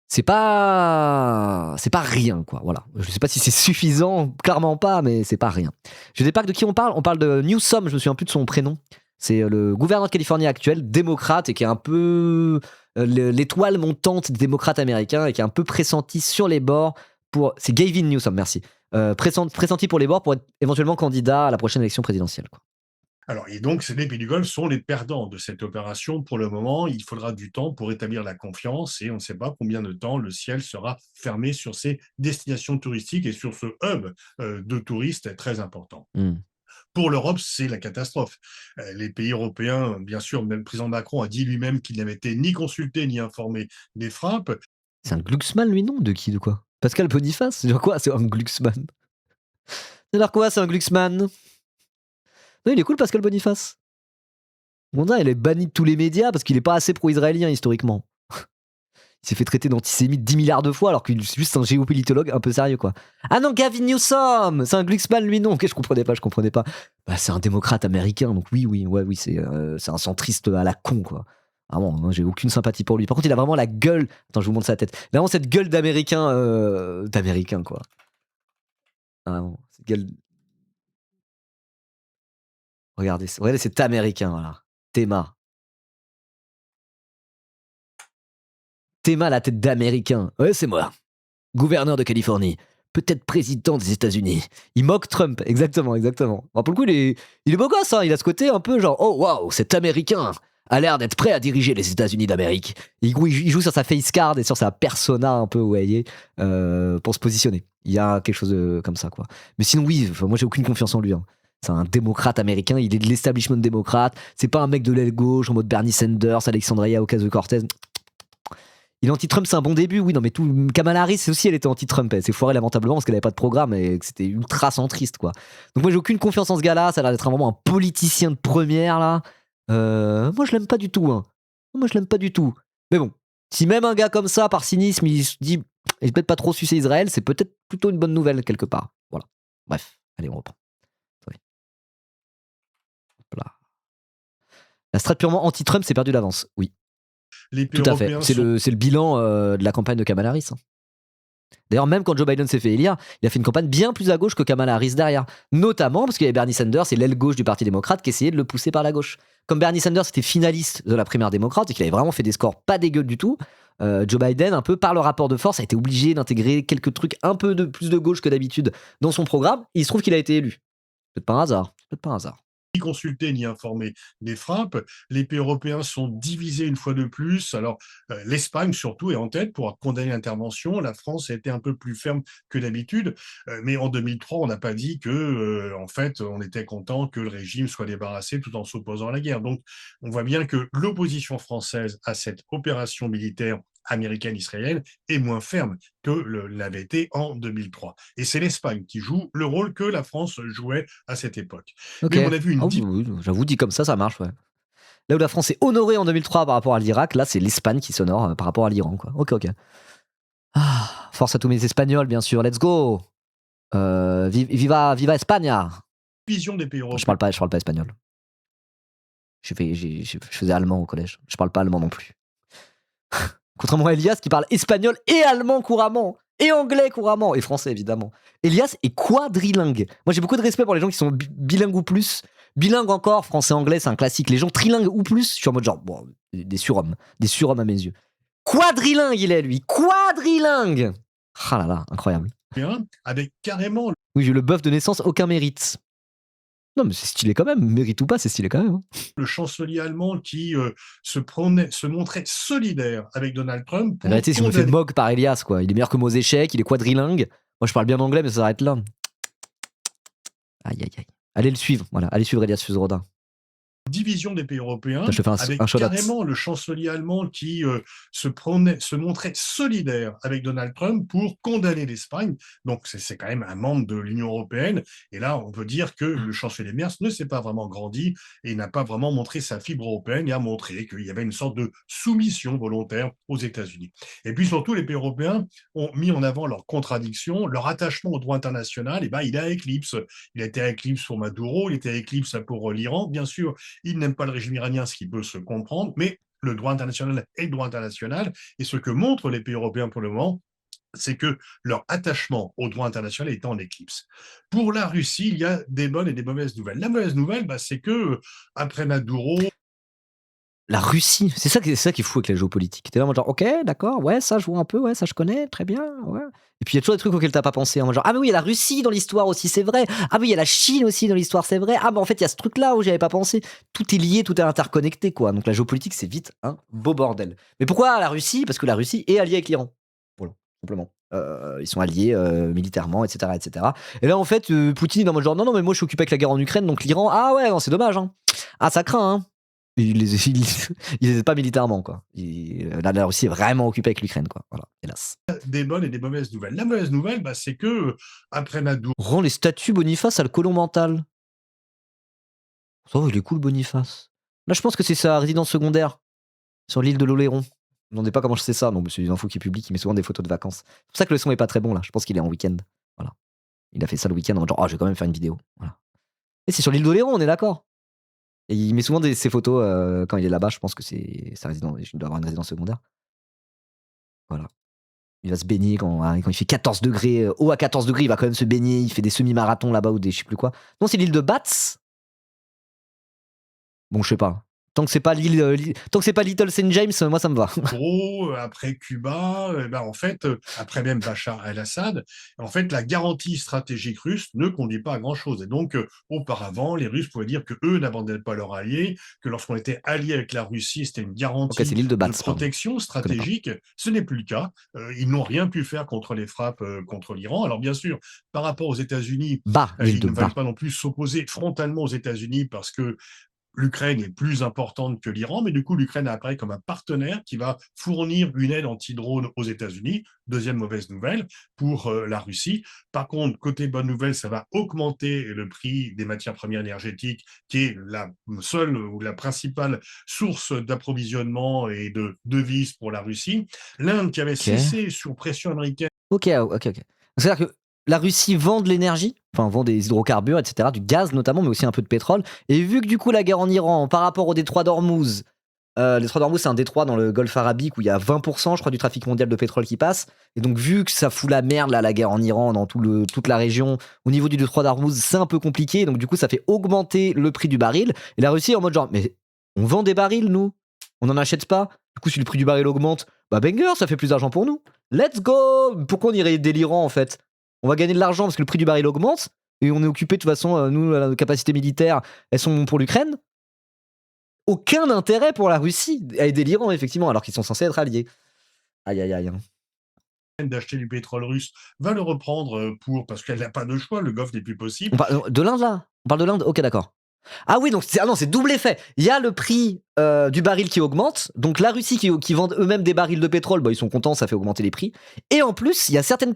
C'est pas rien, quoi. Voilà. Je sais pas si c'est suffisant, clairement pas, mais c'est pas rien. Je sais pas de qui on parle. On parle de Newsom, je me souviens plus de son prénom. C'est le gouverneur de Californie actuel, démocrate, et qui est un peu l'étoile montante des démocrates américains, et qui est un peu pressenti sur les bords pour... C'est Gavin Newsom, merci. Pressenti pour les bords pour être éventuellement candidat à la prochaine élection présidentielle, quoi. Alors, et donc, les pays du Golfe sont les perdants de cette opération. Pour le moment, il faudra du temps pour établir la confiance et on ne sait pas combien de temps le ciel sera fermé sur ces destinations touristiques et sur ce hub de touristes très important. Pour l'Europe, c'est la catastrophe. Les pays européens, bien sûr, même le président Macron a dit lui-même qu'il n'avait été ni consulté ni informé des frappes. C'est un Glucksmann, lui, non? De qui, de quoi? Pascal Boniface? C'est quoi, c'est un Glucksmann? C'est dire quoi, c'est un Glucksmann? Non, il est cool, Pascal Boniface. On dirait il est banni de tous les médias parce qu'il est pas assez pro-israélien historiquement. Il s'est fait traiter d'antisémite 10 milliards de fois alors qu'il est juste un géopolitologue un peu sérieux, quoi. Ah non, Gavin Newsom, c'est un Glucksmann, lui, non. Ok, je comprenais pas. Bah, c'est un démocrate américain, donc oui, c'est un centriste à la con, quoi. Vraiment, hein, j'ai aucune sympathie pour lui. Par contre, il a vraiment la gueule. Attends, je vous montre sa tête. Il a vraiment cette gueule d'américain, quoi. Ah, vraiment, cette gueule. Regardez, c'est américain, voilà. Théma, la tête d'américain. Ouais, c'est moi. Gouverneur de Californie. Peut-être président des États-Unis. Il moque Trump, exactement. Bon, pour le coup, il est beau gosse, hein. Il a ce côté un peu genre, oh waouh, cet américain a l'air d'être prêt à diriger les États-Unis d'Amérique. Il joue sur sa face card et sur sa persona un peu, vous voyez, pour se positionner. Il y a quelque chose comme ça, quoi. Mais sinon, oui, moi j'ai aucune confiance en lui, hein. C'est un démocrate américain, il est de l'establishment démocrate. C'est pas un mec de l'aile gauche en mode Bernie Sanders, Alexandria Ocasio-Cortez. Il est anti-Trump, c'est un bon début, oui, non, mais tout. Kamala Harris aussi, elle était anti-Trump. Elle s'est foirée lamentablement parce qu'elle avait pas de programme et que c'était ultra centriste, quoi. Donc, moi, j'ai aucune confiance en ce gars-là. Ça a l'air d'être vraiment un politicien de première, là. Moi, je l'aime pas du tout, hein. Mais bon, si même un gars comme ça, par cynisme, il se dit, il peut-être pas trop sucer Israël, c'est peut-être plutôt une bonne nouvelle, quelque part. Voilà. Bref, allez, on reprend. La strat purement anti-Trump s'est perdue d'avance, oui. Tout à fait. C'est le bilan de la campagne de Kamala Harris. D'ailleurs, même quand Joe Biden s'est fait élire, il a fait une campagne bien plus à gauche que Kamala Harris derrière. Notamment parce qu'il y avait Bernie Sanders et l'aile gauche du Parti démocrate qui essayait de le pousser par la gauche. Comme Bernie Sanders était finaliste de la primaire démocrate et qu'il avait vraiment fait des scores pas dégueux du tout, Joe Biden, un peu par le rapport de force, a été obligé d'intégrer quelques trucs un peu plus de gauche que d'habitude dans son programme. Et il se trouve qu'il a été élu. Peut-être pas un hasard. Ni consulté ni informé des frappes. Les pays européens sont divisés une fois de plus. Alors, l'Espagne, surtout, est en tête pour condamner l'intervention. La France a été un peu plus ferme que d'habitude. Mais en 2003, on n'a pas dit que, en fait, on était content que le régime soit débarrassé tout en s'opposant à la guerre. Donc, on voit bien que l'opposition française à cette opération militaire américaine-israélienne est moins ferme que l'avait été en 2003. Et c'est l'Espagne qui joue le rôle que la France jouait à cette époque. Okay. Mais on a vu oui, j'avoue, dit comme ça marche, ouais. Là où la France est honorée en 2003 par rapport à l'Irak, là, c'est l'Espagne qui s'honore par rapport à l'Iran, quoi. Ok. Force à tous mes Espagnols, bien sûr. Let's go. Viva España. Vision des pays européens. Je parle pas espagnol. Je faisais allemand au collège. Je parle pas allemand non plus. Contrairement à Elias qui parle espagnol et allemand couramment. Et anglais couramment. Et français évidemment. Elias est quadrilingue. Moi j'ai beaucoup de respect pour les gens qui sont bilingues ou plus. Bilingue encore, français-anglais c'est un classique. Les gens trilingues ou plus, je suis en mode genre, bon, des surhommes. Des surhommes à mes yeux. Quadrilingue il est lui. Quadrilingue. Ah là là, incroyable. Avec carrément... Oui, j'ai eu le bœuf de naissance, aucun mérite. Non, mais c'est stylé quand même. Mérite ou pas, c'est stylé quand même. Le chancelier allemand qui se montrait solidaire avec Donald Trump. La vérité, si je me fais moque par Elias, quoi. Il est meilleur que mes échecs, il est quadrilingue. Moi, je parle bien anglais, mais ça s'arrête là. Aïe, aïe, aïe. Allez le suivre, voilà. Allez suivre Elias Fusroda. Division des pays européens, je te fais avec carrément le chancelier allemand qui se montrait solidaire avec Donald Trump pour condamner l'Espagne. Donc c'est quand même un membre de l'Union européenne. Et là, on peut dire que le chancelier Merz ne s'est pas vraiment grandi et n'a pas vraiment montré sa fibre européenne et a montré qu'il y avait une sorte de soumission volontaire aux États-Unis. Et puis surtout, les pays européens ont mis en avant leurs contradictions, leur attachement au droit international. Et ben, il est à éclipse. Il a été à éclipse pour Maduro, il était à éclipse pour l'Iran, bien sûr. Il n'aime pas le régime iranien, ce qui peut se comprendre, mais le droit international est le droit international. Et ce que montrent les pays européens pour le moment, c'est que leur attachement au droit international est en éclipse. Pour la Russie, il y a des bonnes et des mauvaises nouvelles. La mauvaise nouvelle, c'est que après Maduro... La Russie, c'est ça qui est fou avec la géopolitique. T'es là, genre, ok, d'accord, ouais, ça je vois un peu, ouais, ça je connais, très bien, ouais. Et puis il y a toujours des trucs auxquels t'as pas pensé. Hein, genre, ah mais oui, il y a la Russie dans l'histoire aussi, c'est vrai. Ah oui, il y a la Chine aussi dans l'histoire, c'est vrai. Ah mais en fait, il y a ce truc-là où j'avais pas pensé. Tout est lié, tout est interconnecté, quoi. Donc la géopolitique, c'est vite un beau bordel. Mais pourquoi la Russie ? Parce que la Russie est alliée avec l'Iran. Voilà, simplement. Ils sont alliés militairement, etc., etc. Et là, en fait, Poutine est en mode genre, non, mais moi je suis occupé avec la guerre en Ukraine, donc l'Iran, ah ouais, non, c'est dommage. Hein. Ah, ça craint, hein. Ils les aident pas militairement, quoi. La Russie est vraiment occupée avec l'Ukraine, quoi. Voilà, hélas. Des bonnes et des mauvaises nouvelles. La mauvaise nouvelle, c'est que après Maduro... Rend les statuts Boniface à le colon mental. Ça va, il est cool, Boniface. Là, je pense que c'est sa résidence secondaire sur l'île de l'Oléron. Je ne me demandez pas comment je sais ça. Non, mais c'est une info qui est publique. Il met souvent des photos de vacances. C'est pour ça que le son est pas très bon, là. Je pense qu'il est en week-end. Voilà. Il a fait ça le week-end en mode genre, je vais quand même faire une vidéo. Voilà. Et c'est sur l'île d'Oléron, on est d'accord. Et il met souvent ses photos quand il est là-bas. Je pense que c'est sa résidence. Il doit avoir une résidence secondaire. Voilà. Il va se baigner quand il fait 14 degrés. Haut à 14 degrés, il va quand même se baigner. Il fait des semi-marathons là-bas ou des je sais plus quoi. Non, c'est l'île de Bats. Bon, je sais pas. Tant que c'est pas Little St. James, moi ça me va. Gros, après Cuba, en fait, après même Bachar el-Assad, en fait, la garantie stratégique russe ne conduit pas à grand-chose. Et donc, auparavant, les Russes pouvaient dire que eux n'abandonnaient pas leurs alliés, que lorsqu'on était alliés avec la Russie, c'était une garantie de protection stratégique. Ce n'est plus le cas. Ils n'ont rien pu faire contre les frappes contre l'Iran. Alors, bien sûr, par rapport aux États-Unis, ils ne veulent pas non plus s'opposer frontalement aux États-Unis parce que l'Ukraine est plus importante que l'Iran, mais du coup, l'Ukraine apparaît comme un partenaire qui va fournir une aide anti-drone aux États-Unis. Deuxième mauvaise nouvelle pour la Russie. Par contre, côté bonne nouvelle, ça va augmenter le prix des matières premières énergétiques, qui est la seule ou la principale source d'approvisionnement et de devises pour la Russie. L'Inde, qui avait cessé sous pression américaine. Ok. C'est-à-dire que la Russie vend de l'énergie, enfin vend des hydrocarbures, etc., du gaz notamment, mais aussi un peu de pétrole. Et vu que du coup la guerre en Iran, par rapport au détroit d'Ormuz, le détroit d'Ormuz c'est un détroit dans le Golfe arabique où il y a 20% je crois du trafic mondial de pétrole qui passe. Et donc vu que ça fout la merde là, la guerre en Iran, dans toute la région, au niveau du détroit d'Ormuz c'est un peu compliqué. Donc du coup ça fait augmenter le prix du baril. Et la Russie est en mode genre, mais on vend des barils nous, on n'en achète pas. Du coup si le prix du baril augmente, bah banger, ça fait plus d'argent pour nous. Let's go. Pourquoi on irait délirant en fait? On va gagner de l'argent parce que le prix du baril augmente et on est occupé de toute façon, nous, nos capacités militaires, elles sont pour l'Ukraine. Aucun intérêt pour la Russie à aider l'Iran, effectivement, alors qu'ils sont censés être alliés. Aïe, aïe, aïe. D'acheter du pétrole russe, va le reprendre parce qu'elle n'a pas de choix, le Golfe n'est plus possible. On parle de l'Inde là? On parle de l'Inde? Ok, d'accord. Ah oui, donc c'est double effet. Il y a le prix du baril qui augmente, donc la Russie qui vend eux-mêmes des barils de pétrole, ils sont contents, ça fait augmenter les prix. Et en plus, il y a certains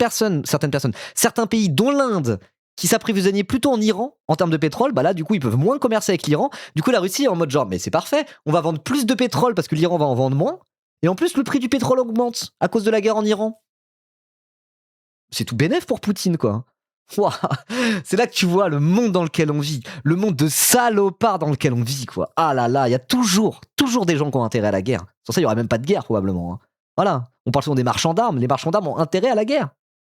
pays, dont l'Inde, qui s'approvisionnaient plutôt en Iran en termes de pétrole. Bah là, du coup, ils peuvent moins commercer avec l'Iran. Du coup, la Russie est en mode genre, mais c'est parfait, on va vendre plus de pétrole parce que l'Iran va en vendre moins. Et en plus, le prix du pétrole augmente à cause de la guerre en Iran. c'est tout bénef pour Poutine, quoi. Ouah, c'est là que tu vois le monde dans lequel on vit, le monde de salopards dans lequel on vit, quoi. Ah là là, il y a toujours des gens qui ont intérêt à la guerre. Sans ça, il n'y aurait même pas de guerre, probablement. Hein. Voilà, on parle souvent des marchands d'armes. Les marchands d'armes ont intérêt à la guerre.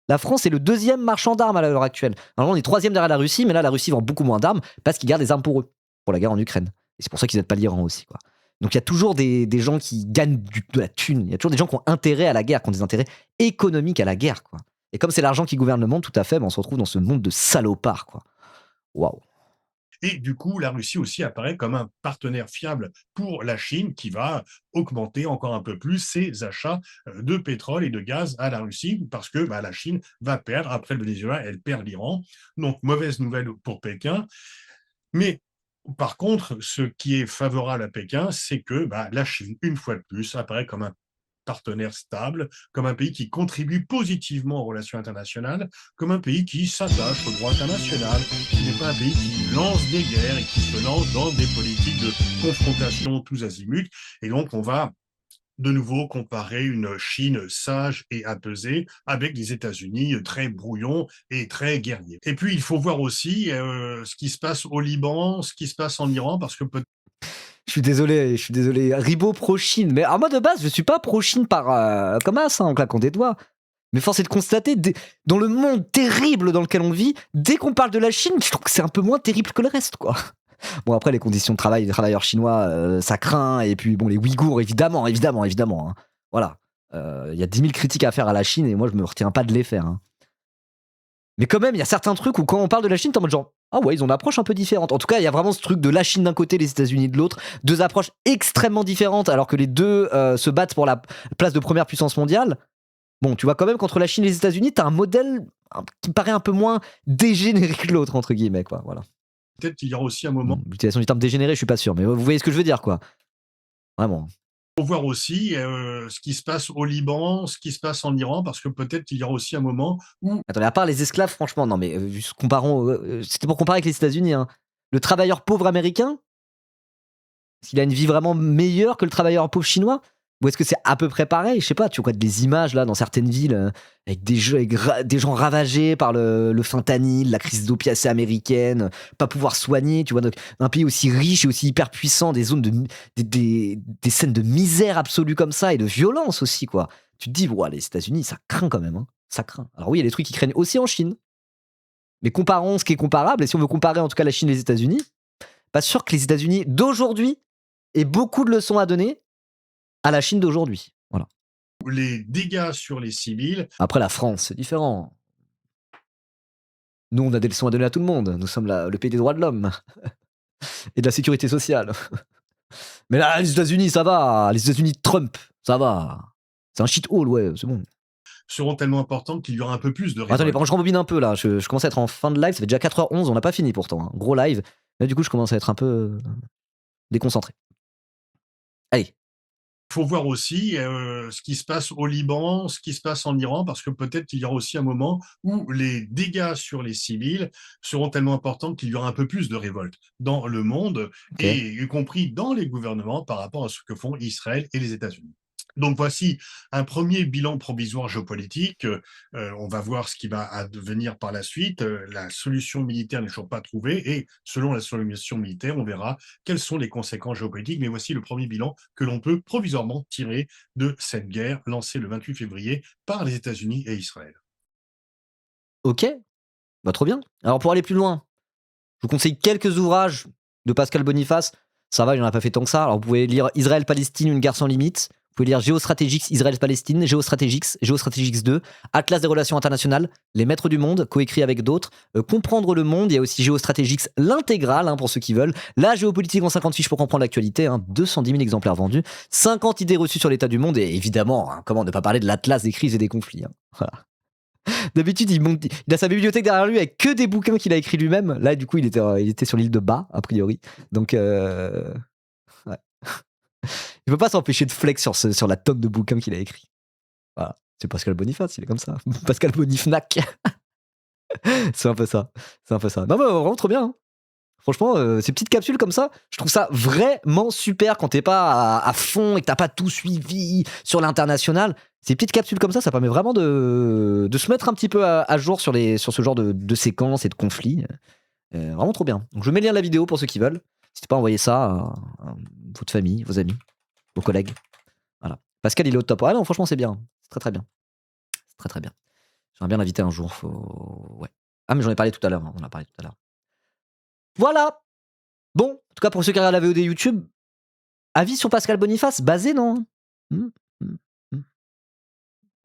La France est le 2e marchand d'armes à l'heure actuelle. Normalement, on est 3e derrière la Russie, mais là, la Russie vend beaucoup moins d'armes parce qu'ils gardent des armes pour eux, pour la guerre en Ukraine. Et c'est pour ça qu'ils n'aident pas l'Iran aussi, quoi. Donc il y a toujours des gens qui gagnent de la thune. Il y a toujours des gens qui ont intérêt à la guerre, qui ont des intérêts économiques à la guerre, quoi. Et comme c'est l'argent qui gouverne le monde, tout à fait, on se retrouve dans ce monde de salopards, quoi. Waouh. Et du coup, la Russie aussi apparaît comme un partenaire fiable pour la Chine qui va augmenter encore un peu plus ses achats de pétrole et de gaz à la Russie parce que la Chine va perdre, après le Venezuela, elle perd l'Iran. Donc, mauvaise nouvelle pour Pékin. Mais par contre, ce qui est favorable à Pékin, c'est que la Chine, une fois de plus, apparaît comme un partenaire stable, comme un pays qui contribue positivement aux relations internationales, comme un pays qui s'attache au droit international, qui n'est pas un pays qui lance des guerres et qui se lance dans des politiques de confrontation tous azimuts. Et donc, on va de nouveau comparer une Chine sage et apaisée avec des États-Unis très brouillons et très guerriers. Et puis, il faut voir aussi ce qui se passe au Liban, ce qui se passe en Iran, parce que Je suis désolé. Ribot pro-Chine. Mais moi, de base, je suis pas pro-Chine par comme as, en claquant des doigts. Mais force est de constater, dans le monde terrible dans lequel on vit, dès qu'on parle de la Chine, je trouve que c'est un peu moins terrible que le reste, quoi. Bon, après, les conditions de travail des travailleurs chinois, ça craint. Et puis, bon, les Ouïghours, évidemment. Hein. Voilà. Il y a 10 000 critiques à faire à la Chine et moi, je me retiens pas de les faire. Hein. Mais quand même, il y a certains trucs où quand on parle de la Chine, t'es en mode genre, ah ouais, ils ont une approche un peu différente. En tout cas, il y a vraiment ce truc de la Chine d'un côté, les États-Unis de l'autre. 2 approches extrêmement différentes alors que les deux se battent pour la place de première puissance mondiale. Bon, tu vois, quand même, qu'entre la Chine et les États-Unis, t'as un modèle qui me paraît un peu moins dégénéré que l'autre, entre guillemets, quoi. Voilà. peut-être qu'il y aura aussi un moment. L'utilisation du terme dégénéré, je suis pas sûr, mais vous voyez ce que je veux dire, quoi. Vraiment. Il faut voir aussi ce qui se passe au Liban, ce qui se passe en Iran, parce que peut-être qu'il y aura aussi un moment où... Attendez, à part les esclaves, franchement, non, mais juste comparons... c'était pour comparer avec les États-Unis, hein. Le travailleur pauvre américain, est-ce qu'il a une vie vraiment meilleure que le travailleur pauvre chinois ? Ou est-ce que c'est à peu près pareil ? Je sais pas, tu vois des images là dans certaines villes avec des gens ravagés par le fentanyl, la crise d'opiacés américaine, pas pouvoir soigner, tu vois, donc, un pays aussi riche et aussi hyper puissant, des zones des scènes de misère absolue comme ça et de violence aussi, quoi. Tu te dis, ouais, les États-Unis, ça craint quand même, hein. Ça craint. Alors oui, il y a des trucs qui craignent aussi en Chine. Mais comparons ce qui est comparable, et si on veut comparer en tout cas la Chine et les États-Unis, pas sûr que les États-Unis d'aujourd'hui aient beaucoup de leçons à donner à la Chine d'aujourd'hui. Voilà. Les dégâts sur les civils. Après, la France, c'est différent. Nous, on a des leçons à donner à tout le monde. Nous sommes le pays des droits de l'homme et de la sécurité sociale. Mais là, les États-Unis, ça va. Les États-Unis de Trump, ça va. C'est un shit-hole, ouais, c'est bon. Seront tellement importantes qu'il y aura un peu plus de révolte. Attendez, par contre, je rembobine un peu là. Je commence à être en fin de live. Ça fait déjà 4h11. On n'a pas fini pourtant. Hein. Gros live. Là, du coup, je commence à être un peu déconcentré. Allez. Il faut voir aussi ce qui se passe au Liban, ce qui se passe en Iran, parce que peut-être qu'il y aura aussi un moment où les dégâts sur les civils seront tellement importants qu'il y aura un peu plus de révolte dans le monde, Okay. et y compris dans les gouvernements par rapport à ce que font Israël et les États-Unis. Donc voici un premier bilan provisoire géopolitique. On va voir ce qui va advenir par la suite. La solution militaire n'est toujours pas trouvée et selon la solution militaire, on verra quelles sont les conséquences géopolitiques. Mais voici le premier bilan que l'on peut provisoirement tirer de cette guerre lancée le 28 février par les États-Unis et Israël. Ok, bah trop bien. Alors pour aller plus loin, je vous conseille quelques ouvrages de Pascal Boniface. Ça va, il n'en a pas fait tant que ça. Alors vous pouvez lire Israël-Palestine, une guerre sans limite. Vous pouvez lire Géostratégiques, Israël-Palestine, Géostratégiques 2, Atlas des relations internationales, Les maîtres du monde, coécrit avec d'autres, Comprendre le monde, il y a aussi Géostratégiques, l'intégrale, hein, pour ceux qui veulent, La géopolitique en 50 fiches pour comprendre l'actualité, hein, 210 000 exemplaires vendus, 50 idées reçues sur l'état du monde, et évidemment, hein, comment ne pas parler de l'Atlas des crises et des conflits. Hein. Voilà. D'habitude, il a sa bibliothèque derrière lui avec que des bouquins qu'il a écrits lui-même. Là, du coup, il était sur l'île de Bas, a priori. Donc, ouais. Il peut pas s'empêcher de flex sur la tonne de bouquins qu'il a écrits. Voilà. C'est Pascal Boniface, il est comme ça. Pascal Bonifnac. C'est un peu ça. Non, mais vraiment trop bien. Hein. Franchement, ces petites capsules comme ça, je trouve ça vraiment super quand t'es pas à fond et que t'as pas tout suivi sur l'international. Ces petites capsules comme ça permet vraiment de se mettre un petit peu à jour sur ce genre de séquences et de conflits. Vraiment trop bien. Donc je mets le lien de la vidéo pour ceux qui veulent. N'hésitez pas à envoyer ça à votre famille, vos amis, vos collègues. Voilà. Pascal, il est au top. Ah non, franchement, c'est bien. C'est très très bien. C'est très très bien. J'aimerais bien l'inviter un jour. Ouais. Ah, mais j'en ai parlé tout à l'heure. On en a parlé tout à l'heure. Voilà. Bon, en tout cas, pour ceux qui regardent la VOD YouTube, avis sur Pascal Boniface, basé, non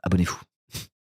Abonnez-vous.